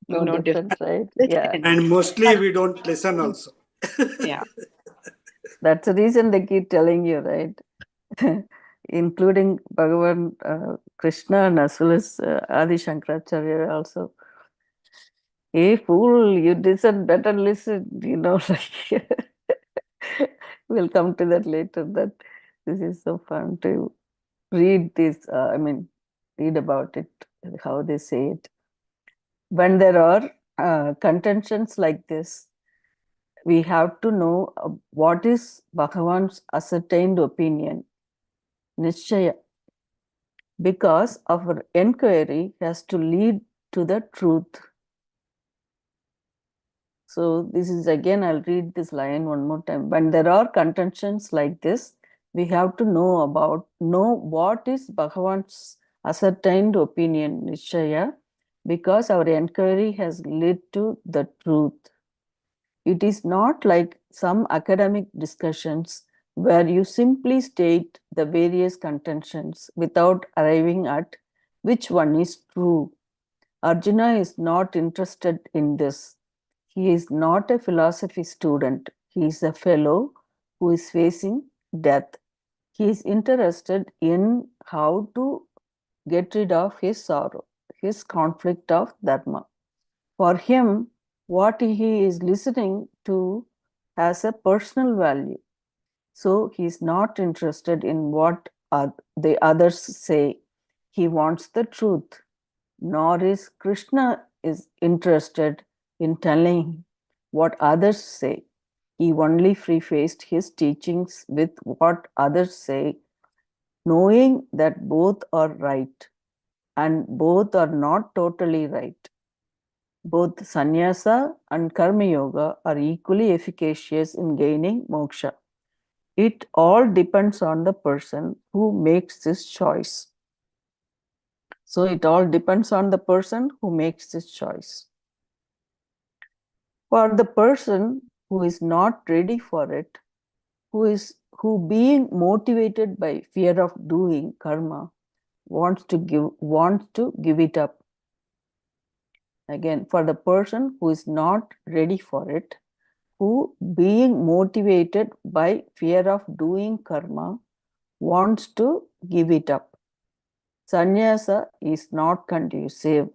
No different, right? Listen. Yeah. And mostly we don't listen also. Yeah. That's the reason they keep telling you, right? including Bhagavan Krishna and as well as Adi Shankaracharya also. Hey fool, you listen, better listen, like we'll come to that later. That this is so fun to read this, read about it, how they say it. When there are contentions like this, we have to know what is Bhagavan's ascertained opinion, Nishchaya, because our enquiry has to lead to the truth. So this is again, I'll read this line one more time. When there are contentions like this, we have to know what is Bhagavan's ascertained opinion, Nishchaya, because our enquiry has led to the truth. It is not like some academic discussions where you simply state the various contentions without arriving at which one is true. Arjuna is not interested in this. He is not a philosophy student. He is a fellow who is facing death. He is interested in how to get rid of his sorrow, his conflict of dharma. For him, what he is listening to has a personal value. So he is not interested in what the others say. He wants the truth. Nor is Krishna is interested in telling what others say. He only prefaced his teachings with what others say, knowing that both are right and both are not totally right. Both sannyasa and karma yoga are equally efficacious in gaining moksha. It all depends on the person who makes this choice. So it all depends on the person who makes this choice. For the person who is not ready for it, who being motivated by fear of doing karma, wants to give it up. Again, for the person who is not ready for it, who being motivated by fear of doing karma, wants to give it up. Sannyasa is not conducive.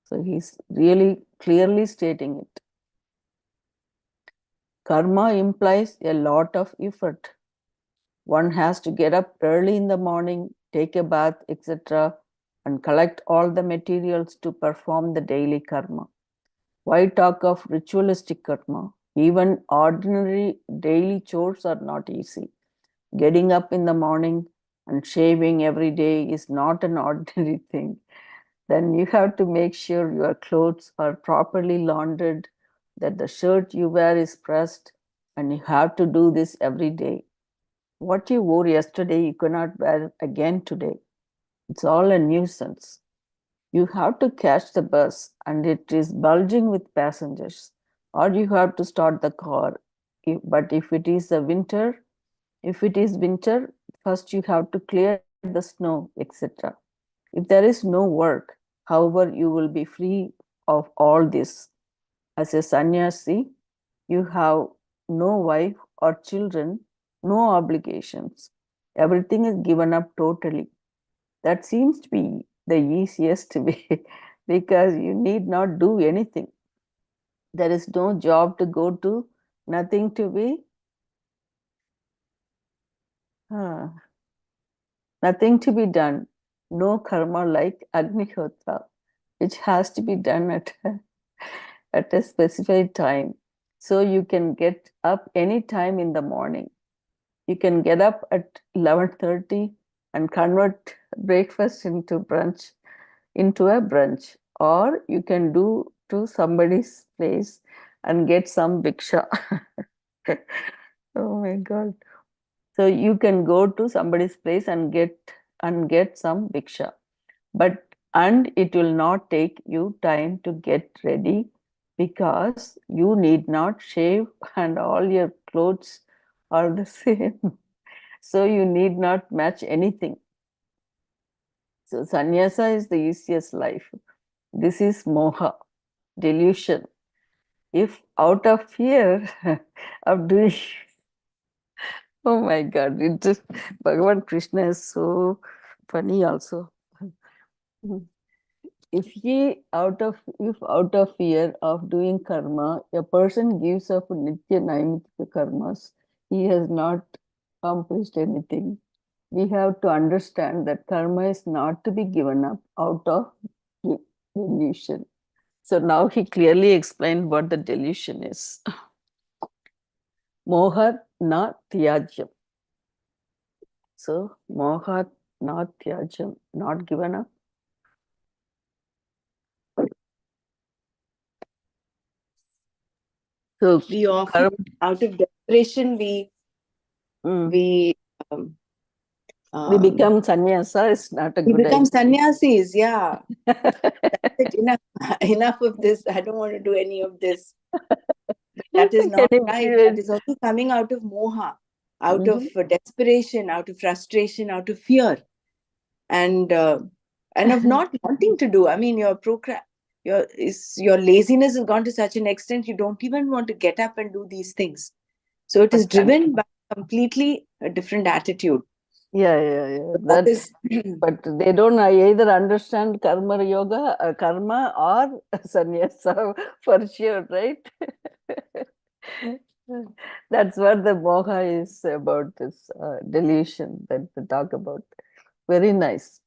So he's really clearly stating it. Karma implies a lot of effort. One has to get up early in the morning, take a bath, etc., and collect all the materials to perform the daily karma. Why talk of ritualistic karma? Even ordinary daily chores are not easy. Getting up in the morning and shaving every day is not an ordinary thing. Then you have to make sure your clothes are properly laundered, that the shirt you wear is pressed, and you have to do this every day. What you wore yesterday, you cannot wear again today. It's all a nuisance. You have to catch the bus and it is bulging with passengers, or you have to start the car. But if it is winter, first you have to clear the snow, etc. If there is no work, however, you will be free of all this. As a sannyasi, you have no wife or children, no obligations. Everything is given up totally. That seems to be the easiest way because you need not do anything. There is no job to go to, nothing to be, nothing to be done. No karma like Agnihotra, which has to be done at a specified time. So you can get up any time in the morning. You can get up at 11:30 and convert breakfast into a brunch, or you can do to somebody's place and get some bhiksha. Oh my God. So you can go to somebody's place and get some bhiksha. And it will not take you time to get ready because you need not shave and all your clothes are the same. So you need not match anything. So sannyasa is the easiest life. This is moha, delusion. If out of fear of doing, Oh my God! It just Bhagavan Krishna is so funny also. If out of fear of doing karma, a person gives up nitya naimitya karmas, he has not accomplished anything. We have to understand that karma is not to be given up out of delusion. So now he clearly explained what the delusion is. Moha na tyajam. So moha na tyajam, not given up. So We often, out of desperation, we we um, become sannyasa. Is not a we good become idea. sannyasis. Yeah, that's it. Enough, enough of this. I don't want to do any of this. But that is not right. That is also coming out of moha, out of desperation, out of frustration, out of fear, and of not wanting to do. I mean, your laziness has gone to such an extent you don't even want to get up and do these things. So it is driven by completely a different attitude. Yeah. That is, But they don't either understand karma or sannyasa for sure, right? That's what the moha is about, this delusion that they talk about. Very nice.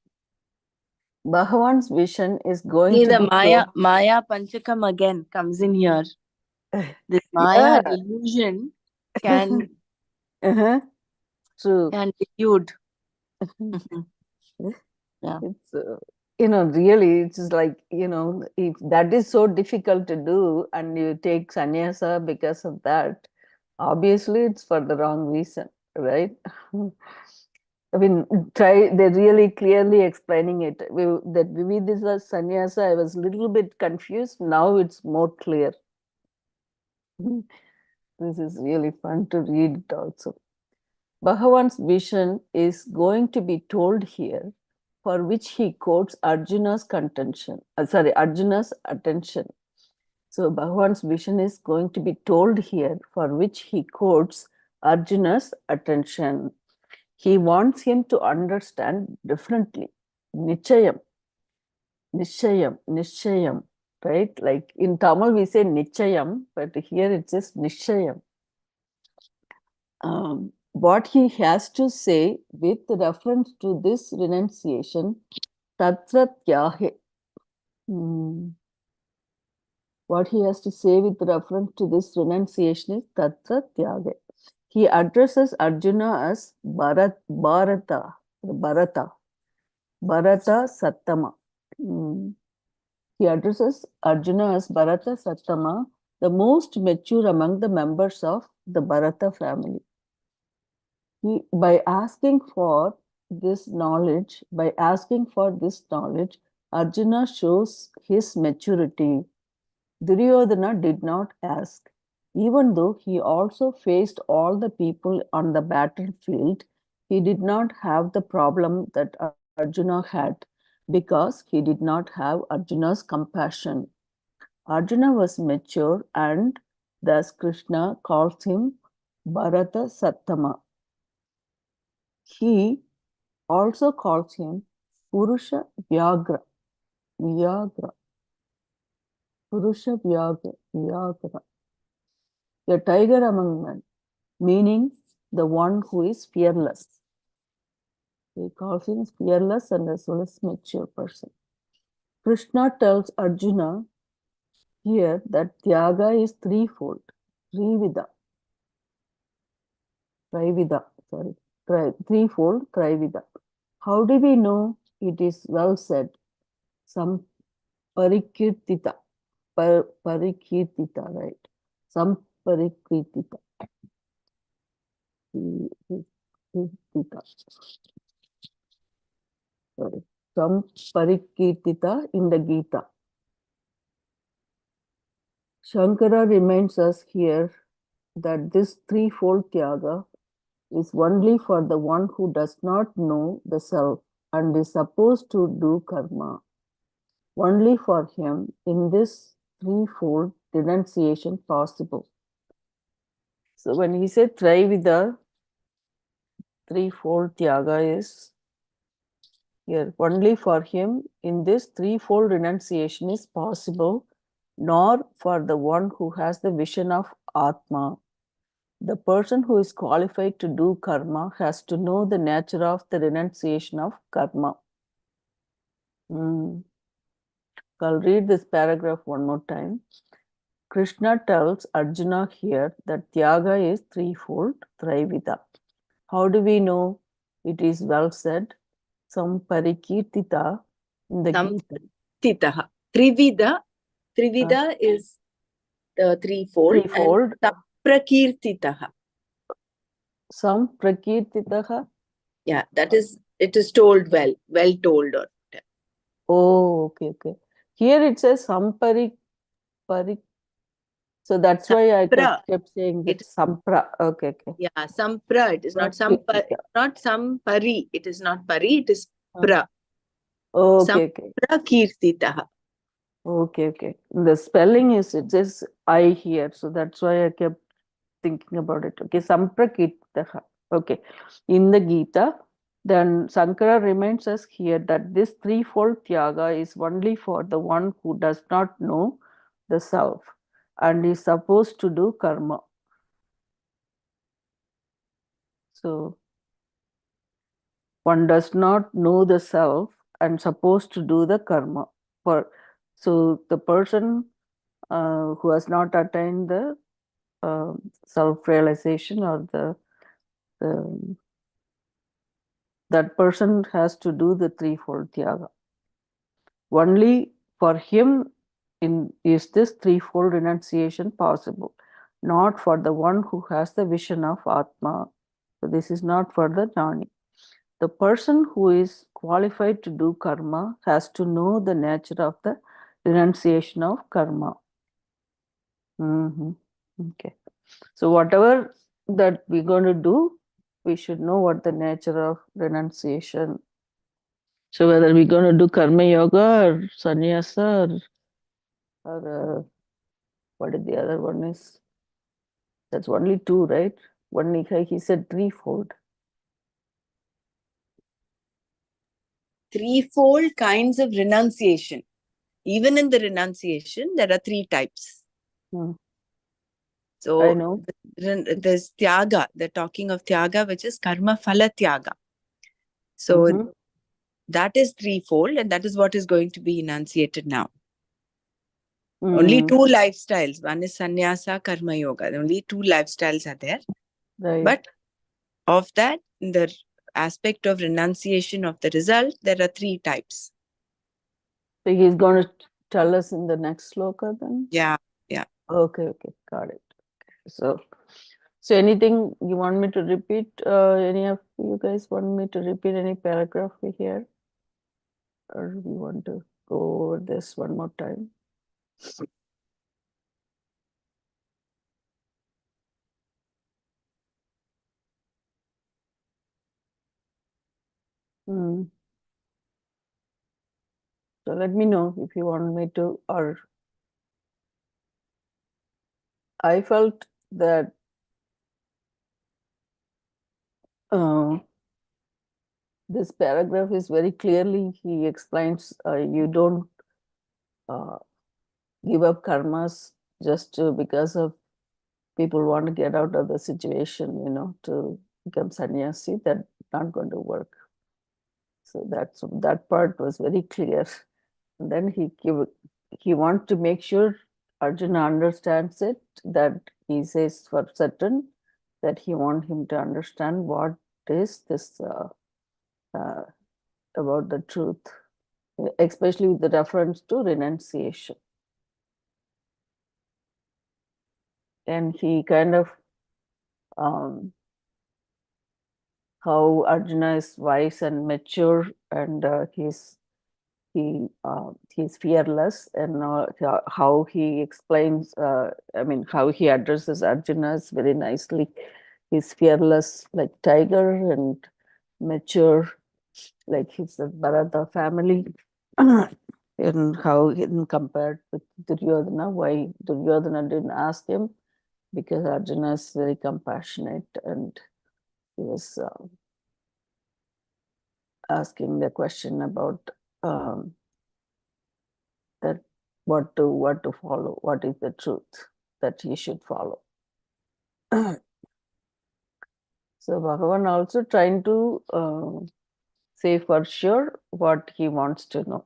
Bhagavan's vision is going see to the be Maya Panchakam again comes in here. This yeah. Maya delusion can True. delude. Yeah. It's really, it's like, if that is so difficult to do and you take sannyasa because of that, obviously it's for the wrong reason, right? I mean, they're really clearly explaining it. That Vividisa sannyasa, I was a little bit confused. Now it's more clear. This is really fun to read it also. Bhagavan's vision is going to be told here, for which he quotes Arjuna's attention. So Bhagavan's vision is going to be told here, for which he quotes Arjuna's attention. He wants him to understand differently. Nichayam, Nishayam, right? Like in Tamil we say Nichayam, but here it says Nishayam. What he has to say with reference to this renunciation, tatra tyahe. What he has to say with reference to this renunciation is tatra tyage. He addresses Arjuna as Bharata Sattama. He addresses Arjuna as Bharata Sattama, the most mature among the members of the Bharata family. By asking for this knowledge, Arjuna shows his maturity. Duryodhana did not ask. Even though he also faced all the people on the battlefield, he did not have the problem that Arjuna had, because he did not have Arjuna's compassion. Arjuna was mature, and thus Krishna calls him Bharata Sattama. He also calls him Purusha Vyagra. Purusha Vyagra. A tiger among men, meaning the one who is fearless. He calls him fearless and as well as mature person. Krishna tells Arjuna here that Tyaga is threefold. Threefold, Trivida. How do we know? It is well said. Some parikirtita, right? Some parikirtita. Sorry. Some parikirtita in the Gita. Shankara reminds us here that this threefold tyaga is only for the one who does not know the self and is supposed to do karma. Only for him in this threefold renunciation possible. So when he said Trivida, threefold Tyaga is here. Only for him in this threefold renunciation is possible, nor for the one who has the vision of Atma. The person who is qualified to do karma has to know the nature of the renunciation of karma. I'll read this paragraph one more time. Krishna tells Arjuna here that Tyaga is threefold, Trivida. How do we know? It is well said, Samparikirtita in the Gita. Titaha. Trivida is the threefold. Threefold. And Saprakirtitaha. Samprakirtitaha. Yeah, that is, it is told well told. Or Oh, okay. Here it says Samparik. So that's why I kept saying that Sampra. Okay. Yeah, Sampra. It is not Sampari. It is not Pari. It is Pra. Okay. Samprakirtitaha. Okay. The spelling is, it says I here. So that's why I kept thinking about it. Okay, Samprakirtaha. Okay. In the Gita, then Sankara reminds us here that this threefold Tyaga is only for the one who does not know the self and is supposed to do karma. So, one does not know the self and supposed to do the karma. So the person who has not attained the self-realization or that person has to do the threefold Tyaga. Only for him is this threefold renunciation possible, not for the one who has the vision of Atma. So this is not for the Jnani. The person who is qualified to do karma has to know the nature of the renunciation of karma. Okay. So whatever that we're going to do, we should know what the nature of renunciation. So whether we're going to do karma yoga or sannyasa or what is the other one is? That's only two, right? One he said threefold. Threefold kinds of renunciation. Even in the renunciation, there are three types. So I know. There's Tyaga. They're talking of Tyaga, which is Karma Phala Tyaga. So that is threefold, and that is what is going to be enunciated now. Only two lifestyles. One is Sannyasa, Karma Yoga. Only two lifestyles are there. Right. But of that, in the aspect of renunciation of the result, there are three types. So he's going to tell us in the next sloka then? Yeah. Okay, got it. So anything you want me to repeat? Any of you guys want me to repeat any paragraph here? Or we want to go over this one more time? So let me know if you want me to, or I felt that this paragraph is very clearly, he explains you don't give up karmas just because of people want to get out of the situation, to become sannyasi. That's not going to work. So that part was very clear. And then he wants to make sure Arjuna understands it, that he says for certain that he wants him to understand what is this about the truth, especially with the reference to renunciation. And he kind of how Arjuna is wise and mature, and he's fearless, and how he explains, how he addresses Arjuna is very nicely. He's fearless like tiger and mature like he's the Bharata family. And how hidden compared with Duryodhana, why Duryodhana didn't ask him, because Arjuna is very compassionate and he was asking the question about that what to follow, what is the truth that he should follow. So Bhagavan also trying to say for sure what he wants to know.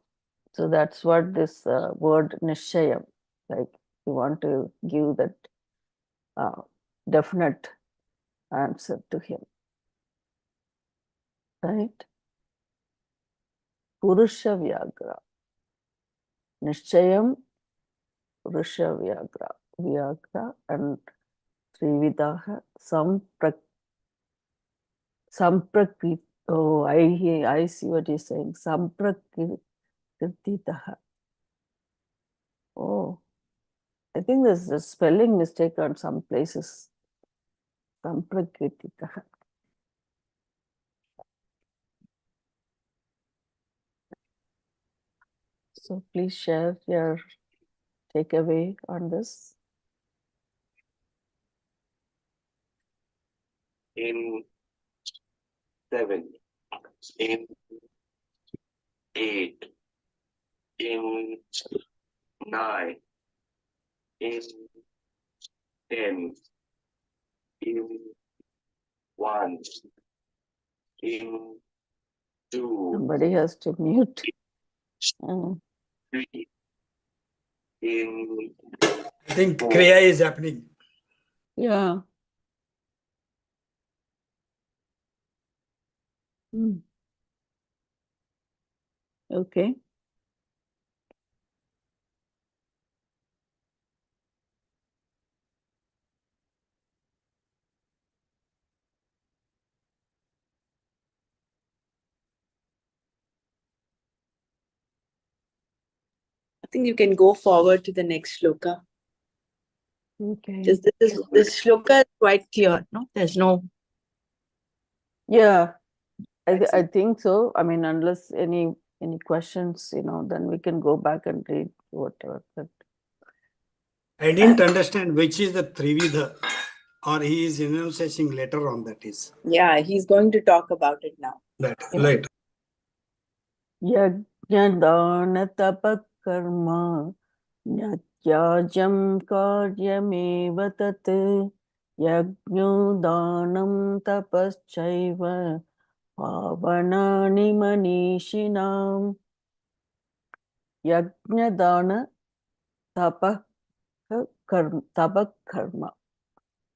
So that's what this word nishayam, like you want to give that definite answer to him. Right? Purusha Vyagra. Nishayam, Purusha Vyagra. Vyagra and Trividaha Samprakrit. Oh, I see what he's saying. Samprakrititaha. Oh, I think there's a spelling mistake on some places. Samprakrititaha. So please share your takeaway on this. In 7, in 8, in 9, in 10, in 1, in 2, Somebody has to mute. 3, in I think Kriya is happening. Yeah. Okay. I think you can go forward to the next shloka. Okay. This shloka is quite clear, no? There's no. Yeah, I think so. I mean, unless any questions, then we can go back and read whatever. But I didn't understand which is the Trividha, or he is enunciating later on, that is. Yeah, he's going to talk about it now. That, Yeah. later. yajna dana tapa karma yatyajam karyameva tat yajno danam tapaschaiva pavanani manishinam. Yajna dana tapa karma.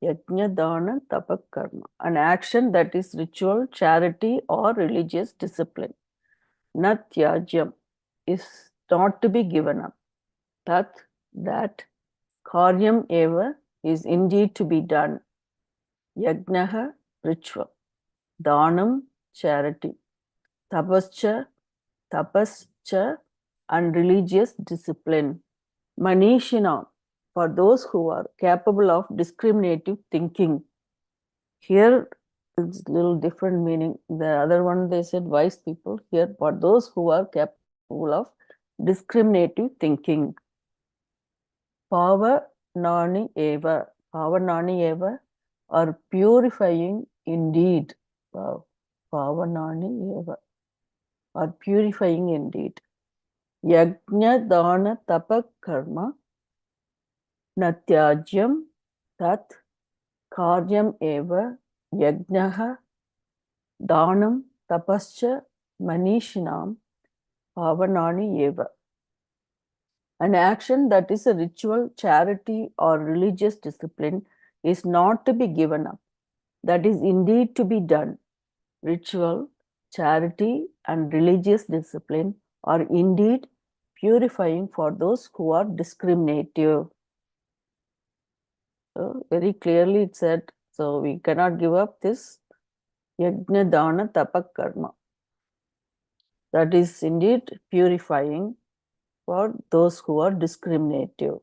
Yajna dana tapa karma. An action that is ritual, charity, or religious discipline. Natyajam is not to be given up. That karyam eva is indeed to be done. Yajnaha, ritual. Danam, charity. Tapas, and religious discipline. Manishina, for those who are capable of discriminative thinking. Here it's a little different meaning. The other one they said wise people. Here for those who are capable of discriminative thinking. Pavanani eva are purifying indeed. Wow. Pavanani eva are purifying indeed. Yajna dana tapa karma natyajyam tat karyam eva yajnaha danam tapascha manishinam pavanani eva. An action that is a ritual, charity, or religious discipline is not to be given up. That is indeed to be done. Ritual, charity, and religious discipline are indeed purifying for those who are discriminative. So very clearly it said, so we cannot give up this yajna dana tapa karma. That is indeed purifying for those who are discriminative.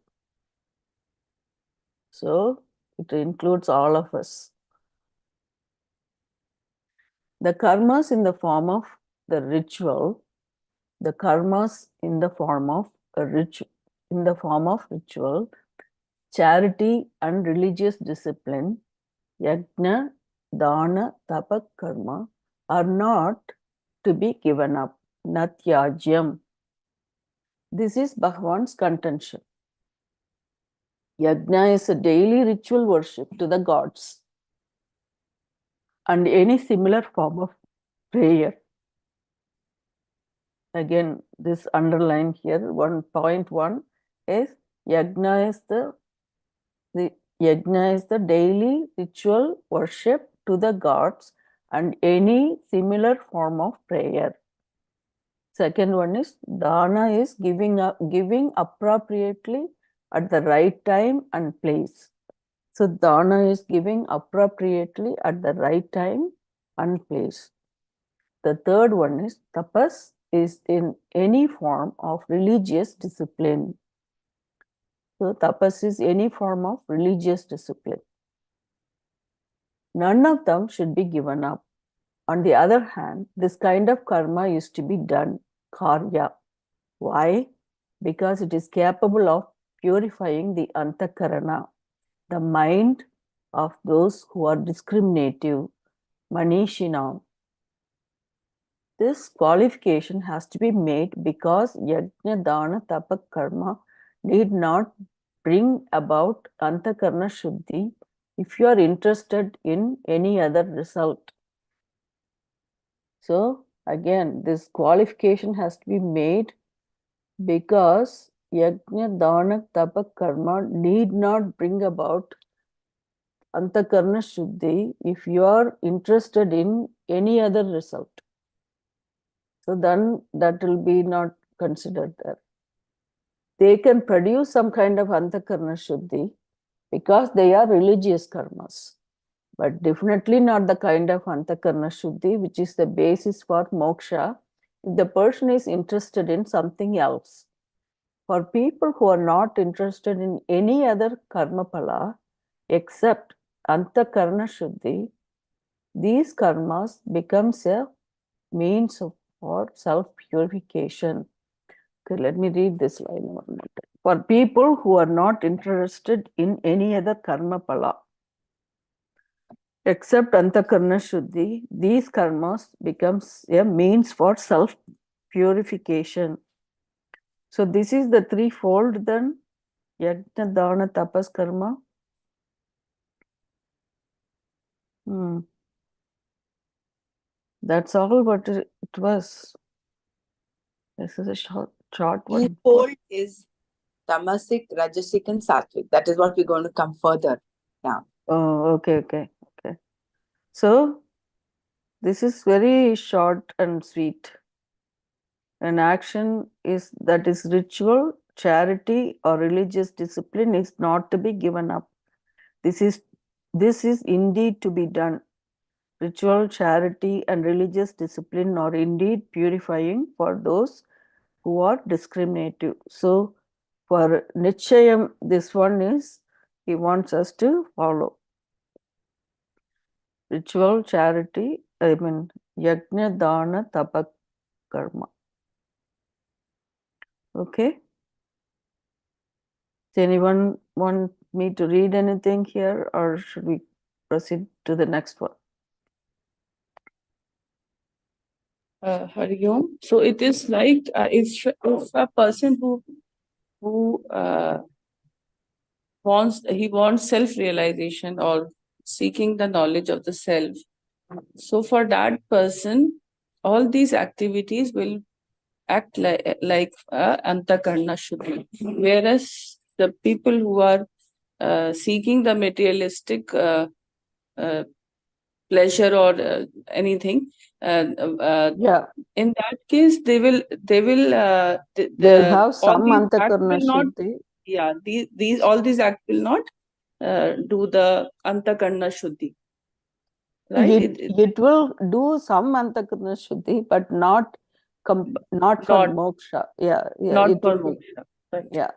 So it includes all of us. The karmas in the form of the ritual, charity and religious discipline, yajna, dana, tapa, karma, are not to be given up. Natyajyam. This is Bhagavan's contention. Yajna is a daily ritual worship to the gods and any similar form of prayer. Again, this underline here, 1.1 is Yajna is the Yajna is the daily ritual worship to the gods and any similar form of prayer. Second one is Dana is giving appropriately at the right time and place. So Dana is giving appropriately at the right time and place. The third one is Tapas is in any form of religious discipline. So tapas is any form of religious discipline. None of them should be given up. On the other hand, this kind of karma is to be done, karya. Why? Because it is capable of purifying the antakarana, the mind of those who are discriminative, manishina. This qualification has to be made because yajna, dana, tapa, karma need not bring about antakarana shuddhi if you are interested in any other result. So again, this qualification has to be made because yajna, dana, tapa, karma need not bring about antakarana shuddhi if you are interested in any other result. So then that will be not considered there. They can produce some kind of antakarana shuddhi because they are religious karmas, but definitely not the kind of antakarana shuddhi which is the basis for moksha if the person is interested in something else. For people who are not interested in any other karma phala except antakarana shuddhi, these karmas becomes a means for self-purification. Okay, let me read this line one more time. For people who are not interested in any other karma phala except antakarana shuddhi, these karmas becomes a means for self-purification. So this is the threefold then, yajna, dana, tapas, karma. That's all what it was. This is a short one. Threefold is tamasic, rajasic, and sattvic. That is what we're going to come further. Yeah. Oh, okay. So this is very short and sweet. An action that is ritual, charity, or religious discipline is not to be given up. This is indeed to be done. Ritual, charity, and religious discipline are indeed purifying for those who are discriminative. So for Nichayam, this one is, he wants us to follow. Ritual, charity, yajna, dana, tapa, karma. Okay. Does anyone want me to read anything here, or should we proceed to the next one? Hari Om. So it is like if a person who wants self-realization or seeking the knowledge of the self. So for that person, all these activities will act like antakarna shuddhi. Whereas the people who are seeking the materialistic pleasure or anything, in that case they'll have some antakarna shuddhi. Yeah, all these acts will not do the antakarna shuddhi. Right? It will do some antakarna shuddhi, but not for moksha. Not for moksha. Right. Yeah.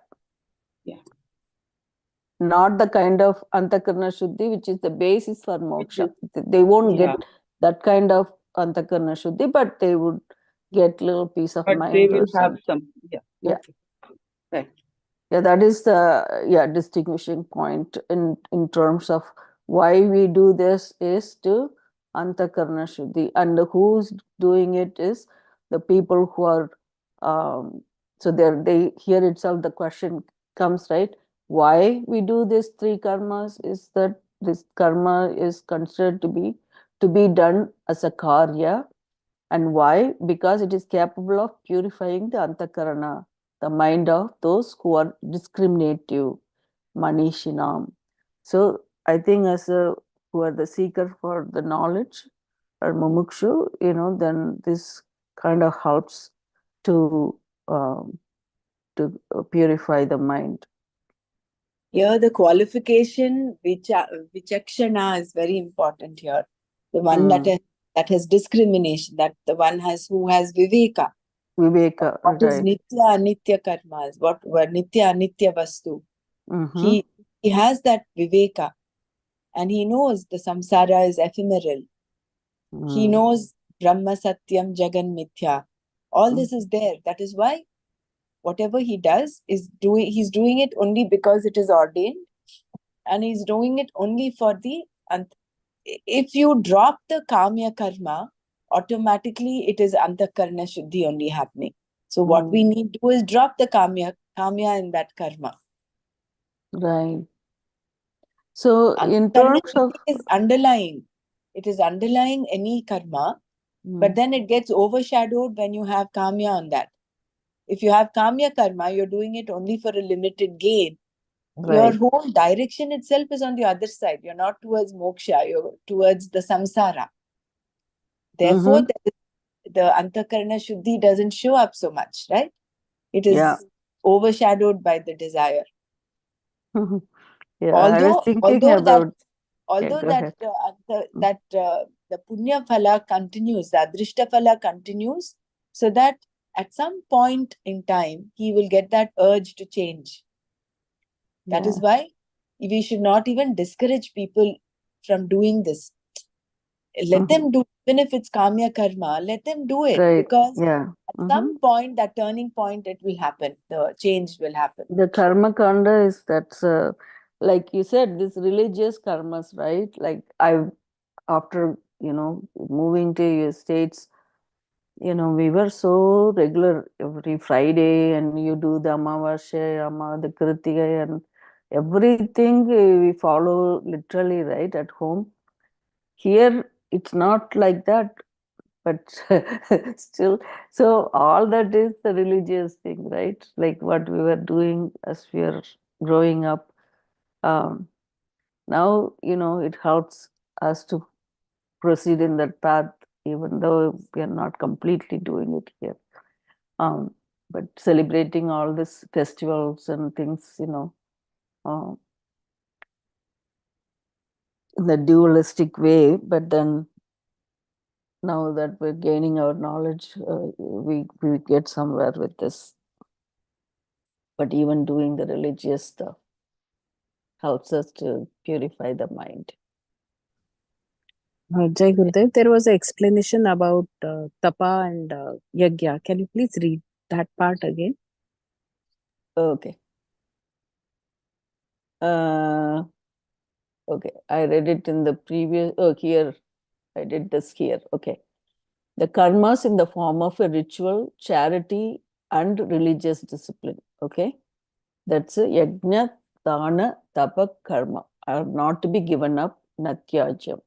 Not the kind of antakarna shuddhi which is the basis for moksha. They won't get that kind of antakarna shuddhi, but they would get little peace of mind. They will have some. Yeah. Okay. Right. Yeah, that is the distinguishing point in terms of why we do this is to Antakarna Shuddhi. And who's doing it is the people who are, so they here itself the question comes, right? Why we do these three karmas is that this karma is considered to be done as a karya. And why? Because it is capable of purifying the antakarana, the mind of those who are discriminative, manishinam. So I think as a who are the seeker for the knowledge or mumukshu, then this kind of helps to um, purify the mind. Here, the qualification vichakshana is very important here. The one that has discrimination, that the one who has viveka. Viveka, What is right. nitya anitya karmas? What were nitya anitya vastu? He has that viveka, and he knows the samsara is ephemeral. He knows Brahma Satyam Jagan Mithya. All this is there. That is why whatever he does he's doing it only because it is ordained, and he's doing it only for the. If you drop the kamya karma, automatically it is antakarna shuddhi only happening. So what we need to do is drop the kamya in that karma. Right. So in terms of is underlying. It is underlying any karma, but then it gets overshadowed when you have kamya on that. If you have kamya karma, you're doing it only for a limited gain. right. Your whole direction itself is on the other side. You're not towards moksha, you're towards the samsara. Therefore, the antakarna shuddhi doesn't show up so much, right? It is overshadowed by the desire. Yeah, I was thinking about. The punya phala continues, the adrishta phala continues, so that at some point in time he will get that urge to change. That is why we should not even discourage people from doing this. Let them do, even if it's kamya karma, let them do it, because at some point, that turning point, it will happen. The change will happen. The karma kanda is that's like you said, this religious karmas, right? Like after moving to your states, we were so regular every Friday, and you do the Amavasya, the Kritika, and everything we follow literally, right, at home. Here, it's not like that, but still, so all that is the religious thing, right? Like what we were doing as we are growing up. Now, it helps us to proceed in that path, even though we are not completely doing it here. But celebrating all these festivals and things, in the dualistic way. But then now that we're gaining our knowledge, we get somewhere with this. But even doing the religious stuff helps us to purify the mind. Jai Gurudev, there was an explanation about tapa and yagya. Can you please read that part again? Okay. Okay, I read it in the previous, here, I did this here. Okay. The karmas in the form of a ritual, charity, and religious discipline. Okay. That's a yajna, dana, tapa, karma are not to be given up, natyajam.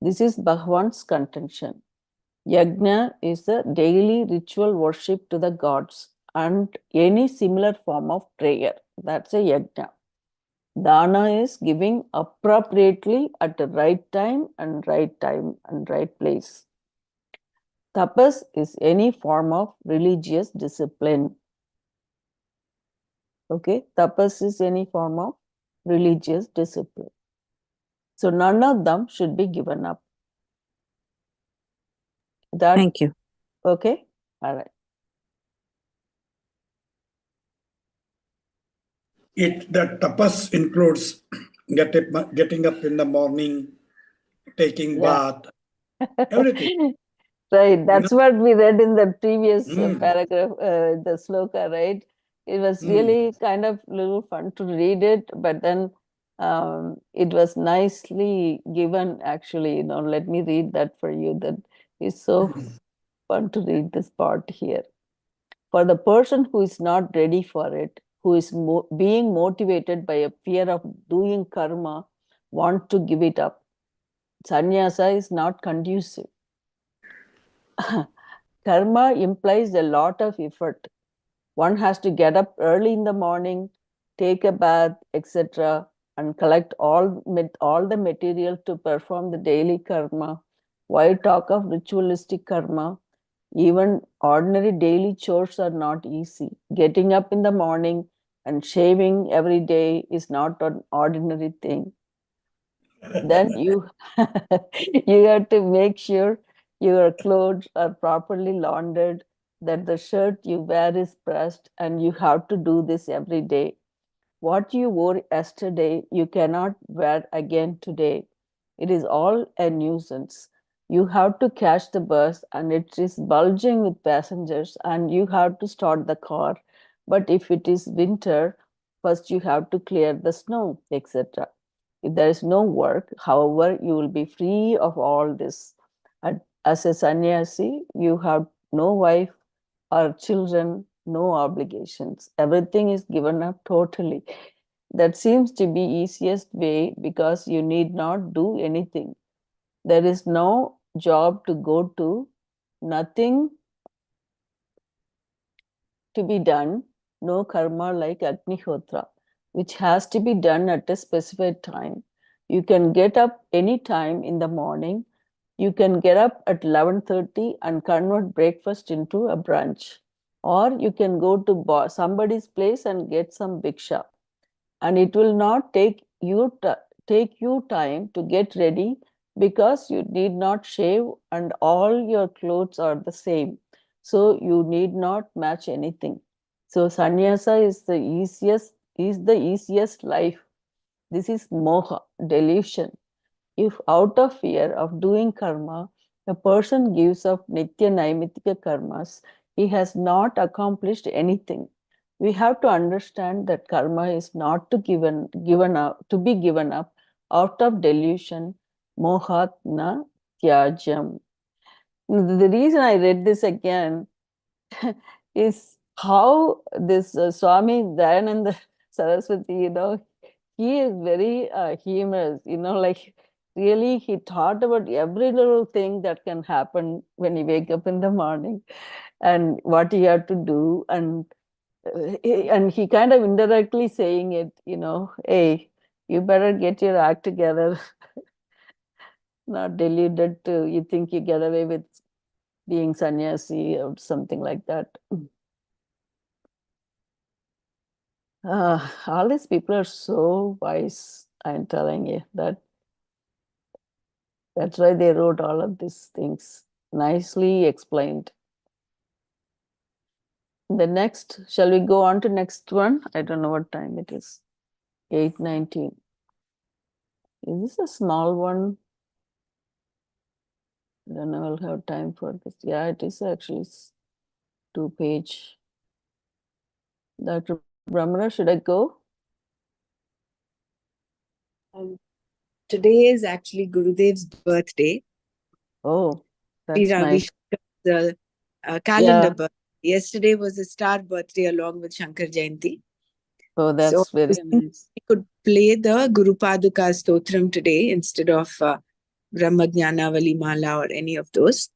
This is Bhagwan's contention. Yajna is the daily ritual worship to the gods and any similar form of prayer. That's a yajna. Dana is giving appropriately at the right time and right place. Tapas is any form of religious discipline. Okay, tapas is any form of religious discipline. So none of them should be given up. Thank you. Okay, all right. The tapas includes getting up in the morning, taking bath, everything. Right, that's what we read in the previous paragraph, the sloka, right? It was really kind of little fun to read it, but then It was nicely given, actually. Let me read that for you. That is so fun to read this part here. For the person who is not ready for it, who is being motivated by a fear of doing karma, want to give it up, sannyasa is not conducive. Karma implies a lot of effort. One has to get up early in the morning, take a bath, etc., and collect all the material to perform the daily karma. Why talk of ritualistic karma? Even ordinary daily chores are not easy. Getting up in the morning and shaving every day is not an ordinary thing. Then you you have to make sure your clothes are properly laundered, that the shirt you wear is pressed, and you have to do this every day. What you wore yesterday, you cannot wear again today. It is all a nuisance. You have to catch the bus and it is bulging with passengers, and you have to start the car. But if it is winter, first you have to clear the snow, etc. If there is no work, however, you will be free of all this. And as a sannyasi, you have no wife or children, no obligations. Everything is given up totally. That seems to be easiest way because you need not do anything. There is no job to go to, nothing to be done, no karma like Agnihotra, which has to be done at a specified time. You can get up any time in the morning. You can get up at 11:30 and convert breakfast into a brunch. Or you can go to somebody's place and get some bhiksha. And it will not take you time to get ready because you need not shave and all your clothes are the same, so you need not match anything. So sannyasa is the easiest life. This is moha, delusion. If out of fear of doing karma, a person gives up nitya naimitika karmas, he has not accomplished anything. We have to understand that karma is not to be given up out of delusion, mohatna tyajam. The reason I read this again is how this Swami Dayananda Saraswati, he is very humorous, like really he thought about every little thing that can happen when you wake up in the morning and what you have to do. And he kind of indirectly saying it, hey, you better get your act together, not deluded to, you think you get away with being sannyasi or something like that. All these people are so wise, I'm telling you. That's why they wrote all of these things, nicely explained. Shall we go on to next one? I don't know what time it is. 8:19. Is this a small one? I don't know, I'll have time for this. Yeah, it is actually 2-page. Dr. Brahmana, should I go? Today is actually Gurudev's birthday. Oh, Sri that's Ravi nice. Shankar's calendar Yeah. birthday. Yesterday was a star birthday along with Shankar Jayanti. Oh, So that's very nice. we could play the Guru Paduka Stotram today instead of Brahma Jnana Vali Mala or any of those.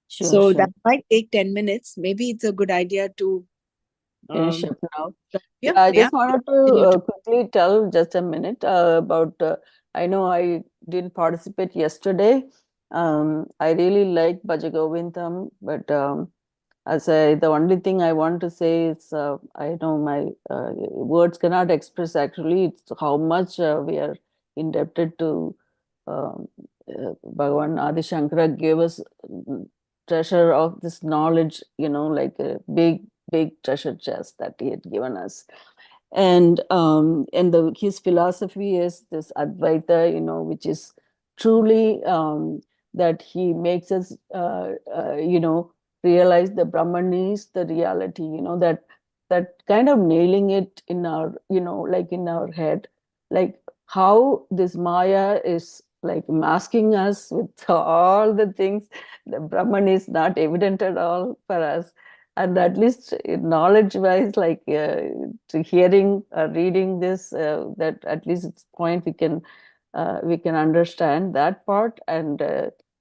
Sure. That might take 10 minutes. Maybe it's a good idea to Finish up now. yeah, I just wanted to continue quickly tell just a minute about, I know I didn't participate yesterday. I really like Bhaja Govindam, but the only thing I want to say is, I know my words cannot express actually it's how much we are indebted to um, Bhagavan Adi Shankara gave us treasure of this knowledge, like a big treasure chest that he had given us. And his philosophy is this Advaita, which is truly that he makes us realize the Brahman is the reality, that kind of nailing it in our, like in our head, like how this Maya is like masking us with all the things. The Brahman is not evident at all for us. And at least knowledge wise, like to hearing, reading this, that at least it's point we can understand that part. And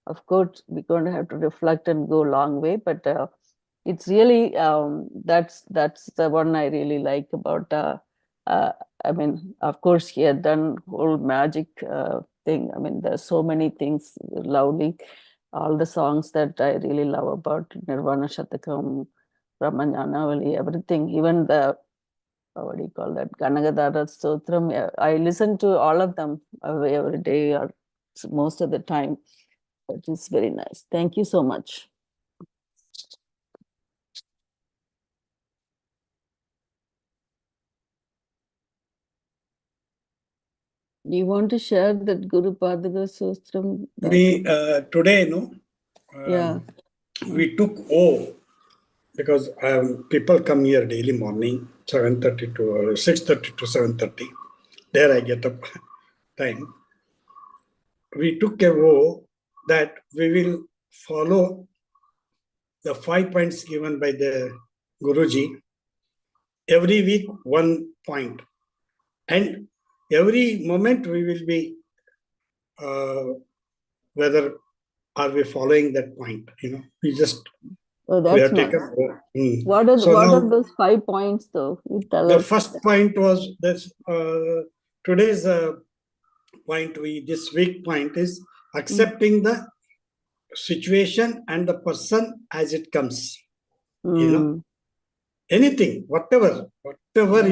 of course, we're going to have to reflect and go a long way. But it's really that's the one I really like about. I mean, of course, he had done whole magic thing. I mean, there's so many things lovely. All the songs that I really love about Nirvana Shatakam, Brahmanyanavali, everything, even the what do you call that, Kanagadara Stotram. I listen to all of them every day or most of the time. It is very nice. Thank you so much. Do you want to share that Guru Padaka Sostram? We today, no, Yeah. we took O because people come here daily morning, 7:30 to 6:30 to 7:30. There I get up time. We took a vow that we will follow the 5 points given by the Guruji. Every week, 1 point. And every moment we will be, whether are we following that point, we just, Oh, we have that's nice. taken. What are So what now, are those 5 points though? You tell the us. first point was this, today's point, this week point is accepting the situation and the person as it comes. Anything, whatever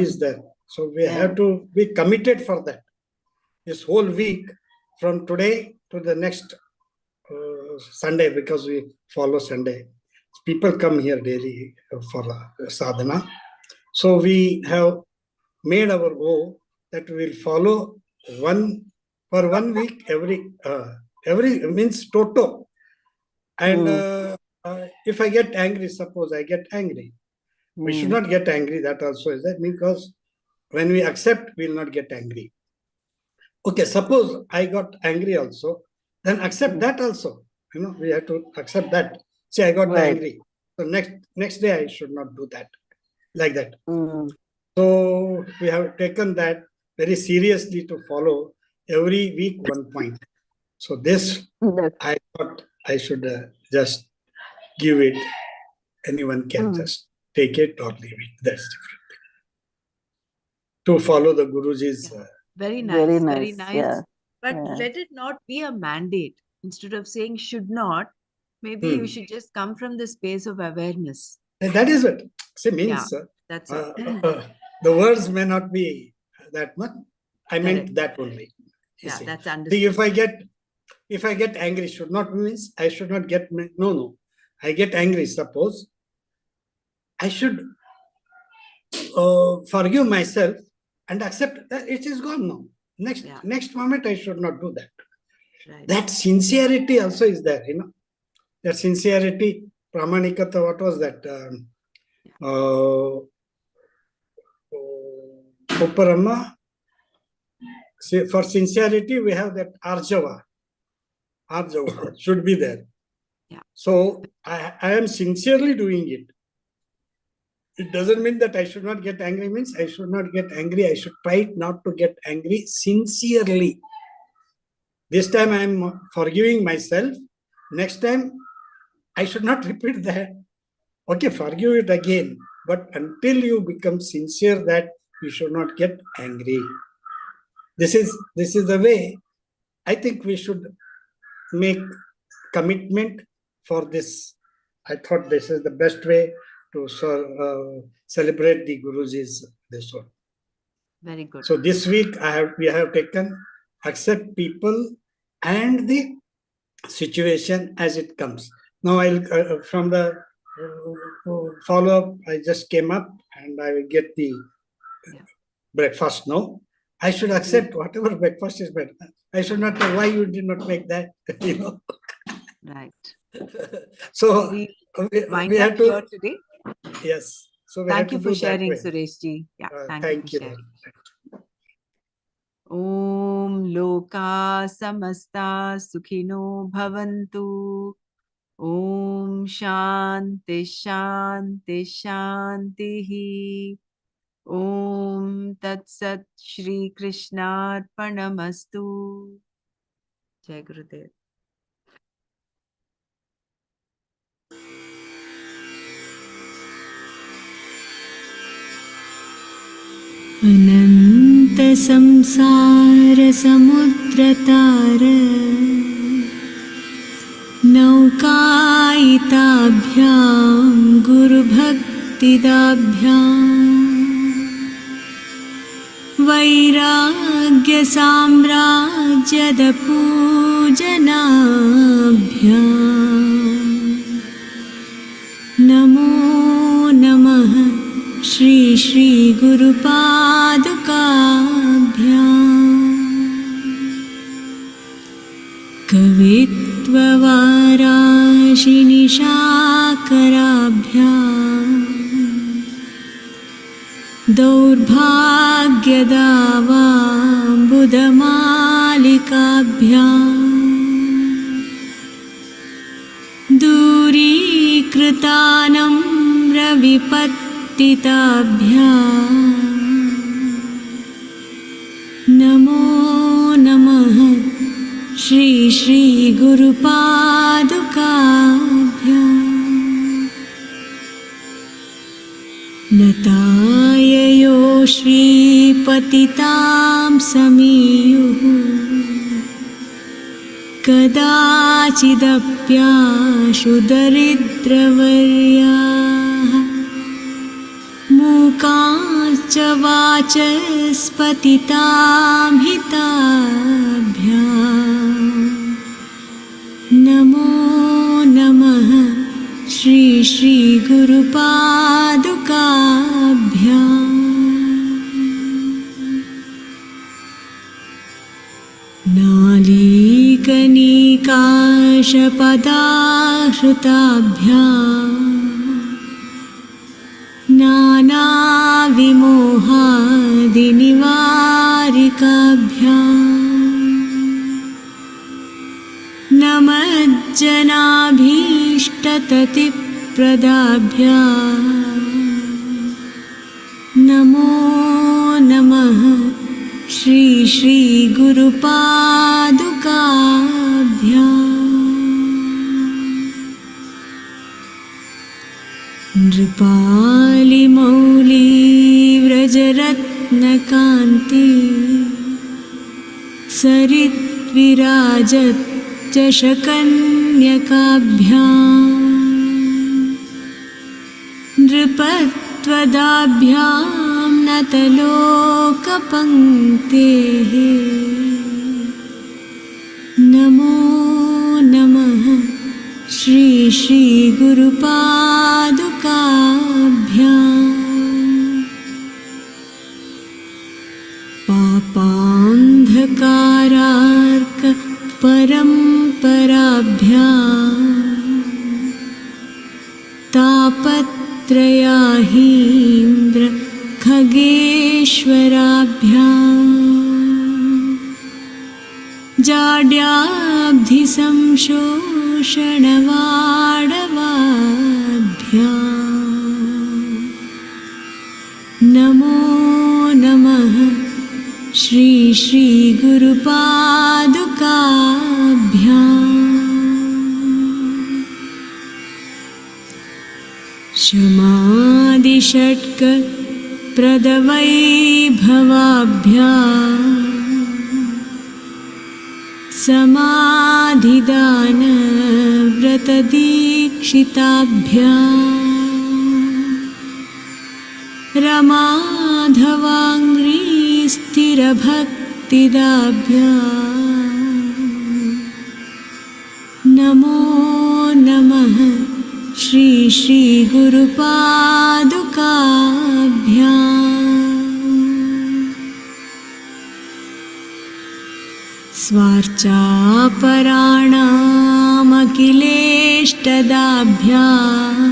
is there. So we have to be committed for that. This whole week, from today to the next Sunday, because we follow Sunday. People come here daily for sadhana. So we have made our vow that we will follow for 1 week every means toto. And if I get angry, suppose I get angry, we should not get angry. That also is that, because when we accept, we will not get angry. Okay, suppose I got angry also, then accept that also. We have to accept that. Say I got angry. So next day I should not do that. Like that. So we have taken that very seriously to follow every week 1 point. So this I thought I should just give it. Anyone can just take it or leave it. That's different. To follow the Guruji's. Very nice. Very Very nice, nice. yeah. But Yeah. let it not be a mandate. Instead of saying should not, maybe you should just come from the space of awareness. That is what. See, means That's all. the words may not be that much. I meant Correct. that only. Yeah, see. that's See, understood. if I get angry, should not means I should not get no. I get angry. Suppose I should forgive myself and accept that it is gone now. Next moment I should not do that. Right. That sincerity also is there. That sincerity, pramanikata. What was that? Uparama. See, for sincerity, we have that arjava. Arjava should be there. Yeah. So I am sincerely doing it. It doesn't mean that I should not get angry. Means I should not get angry. I should try not to get angry sincerely. This time I am forgiving myself. Next time I should not repeat that. Okay, forgive it again. But until you become sincere that you should not get angry. This is the way I think we should make commitment for this. I thought this is the best way to celebrate the Guruji's this one. Very good. So this week we have taken accept people and the situation as it comes. Now I'll from the follow up. I just came up and I will get the breakfast now. I should accept whatever breakfast is better. I should not know why you did not make that. Right. So we we have to here today. Yes. So we Thank have you to for do sharing, that way. Suresh ji. Yeah. Thank you. Sharing. Om Loka Samasta Sukhino Bhavantu. Om Shanti Shanti Shanti. Om Tat Sat Shri Krishna Arpanamastu. Jai Gurudev. अनंत संसार समुद्रतार नौकायिताभ्यां गुरुभक्तिदाभ्यां वैराग्यसाम्राज्यदपूजनाभ्यां नमो नमः श्री श्री गुरुपादुकाभ्यां कवित्ववाराशिनिशाकराभ्यां दौर्भाग्यदावाम्बुदमालिकाभ्यां दूरीकृतानं रविपत्तिताभ्यां नमो नमः श्री श्री गुरुपादुकाभ्यां लताययो श्रीपतितां समीयुः कदाचिदप्याशु दरिद्रवर्याः मूकाश्च वाचस्पतितां हिताभ्यां नमो नमः श्री श्री गुरुपादुकाभ्यां नालीकनिकाशपदाहृताभ्यां नानाविमोहादिनिवारिकाभ्यां नमज्जनाभीष्टततिप्रदाभ्यां नमो नमः श्री श्री गुरुपादुकाभ्यां नृपालिमौलिव्रजरत्नकान्ति सरिद्विराजच्चषकन्यकाभ्यां नृपत्वदाभ्यां नतलोकपङ्क्तेः नमो नमः श्री श्री गुरुपादुकाभ्यां पापान्धकारार्क परम्पराभ्यां तापत्रयाहीन्द्र खगेश्वराभ्यां जाड्याब्धिसंशोषणवाडवाभ्यां नमो नमः श्री श्री गुरुपादुकाभ्यां शमादिषट्क प्रदवैभवाभ्यां समाधिदान व्रतदीक्षिताभ्यां रमाधवाङ्घ्रि स्थिरभक्तिदाभ्यां नमो नमः श्री श्री गुरुपादुकाभ्यां स्वार्चापराणामखिलेष्टदाभ्यां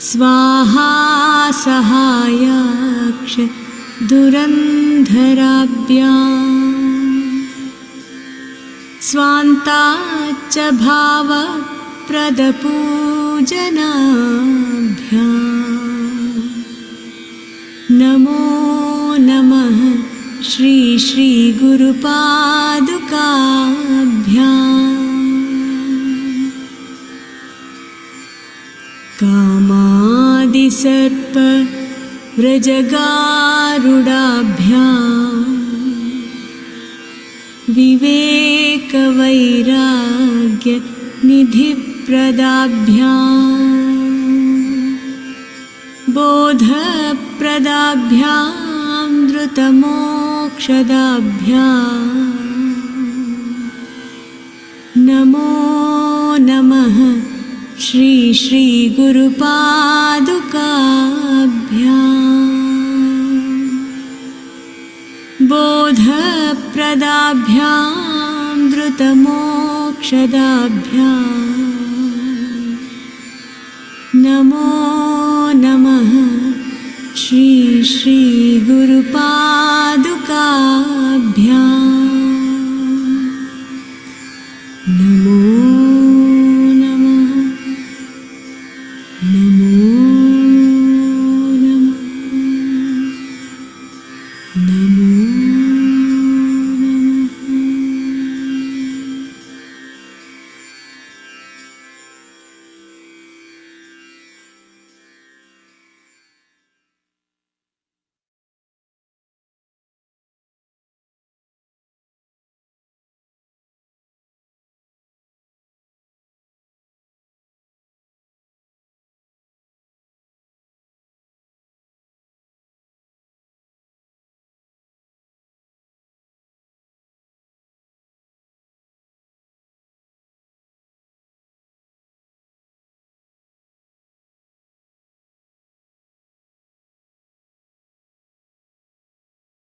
स्वाहा सहायाक्ष धुरन्धराभ्याम् स्वान्ताच्च भावप्रदपूजनाभ्याम् नमो नमः श्री श्री गुरुपादुकाभ्याम् कामादिसर्प व्रजगारुडाभ्याम् विवेकवैराग्य निधिप्रदाभ्याम् बोधप्रदाभ्यां धृतमोक्षदाभ्याम् नमो नमः श्री श्री गुरुपादुकाभ्याम् बोधप्रदाभ्यां धृतमोक्षदाभ्याम् नमो नमः श्री श्री गुरुपादुकाभ्याम्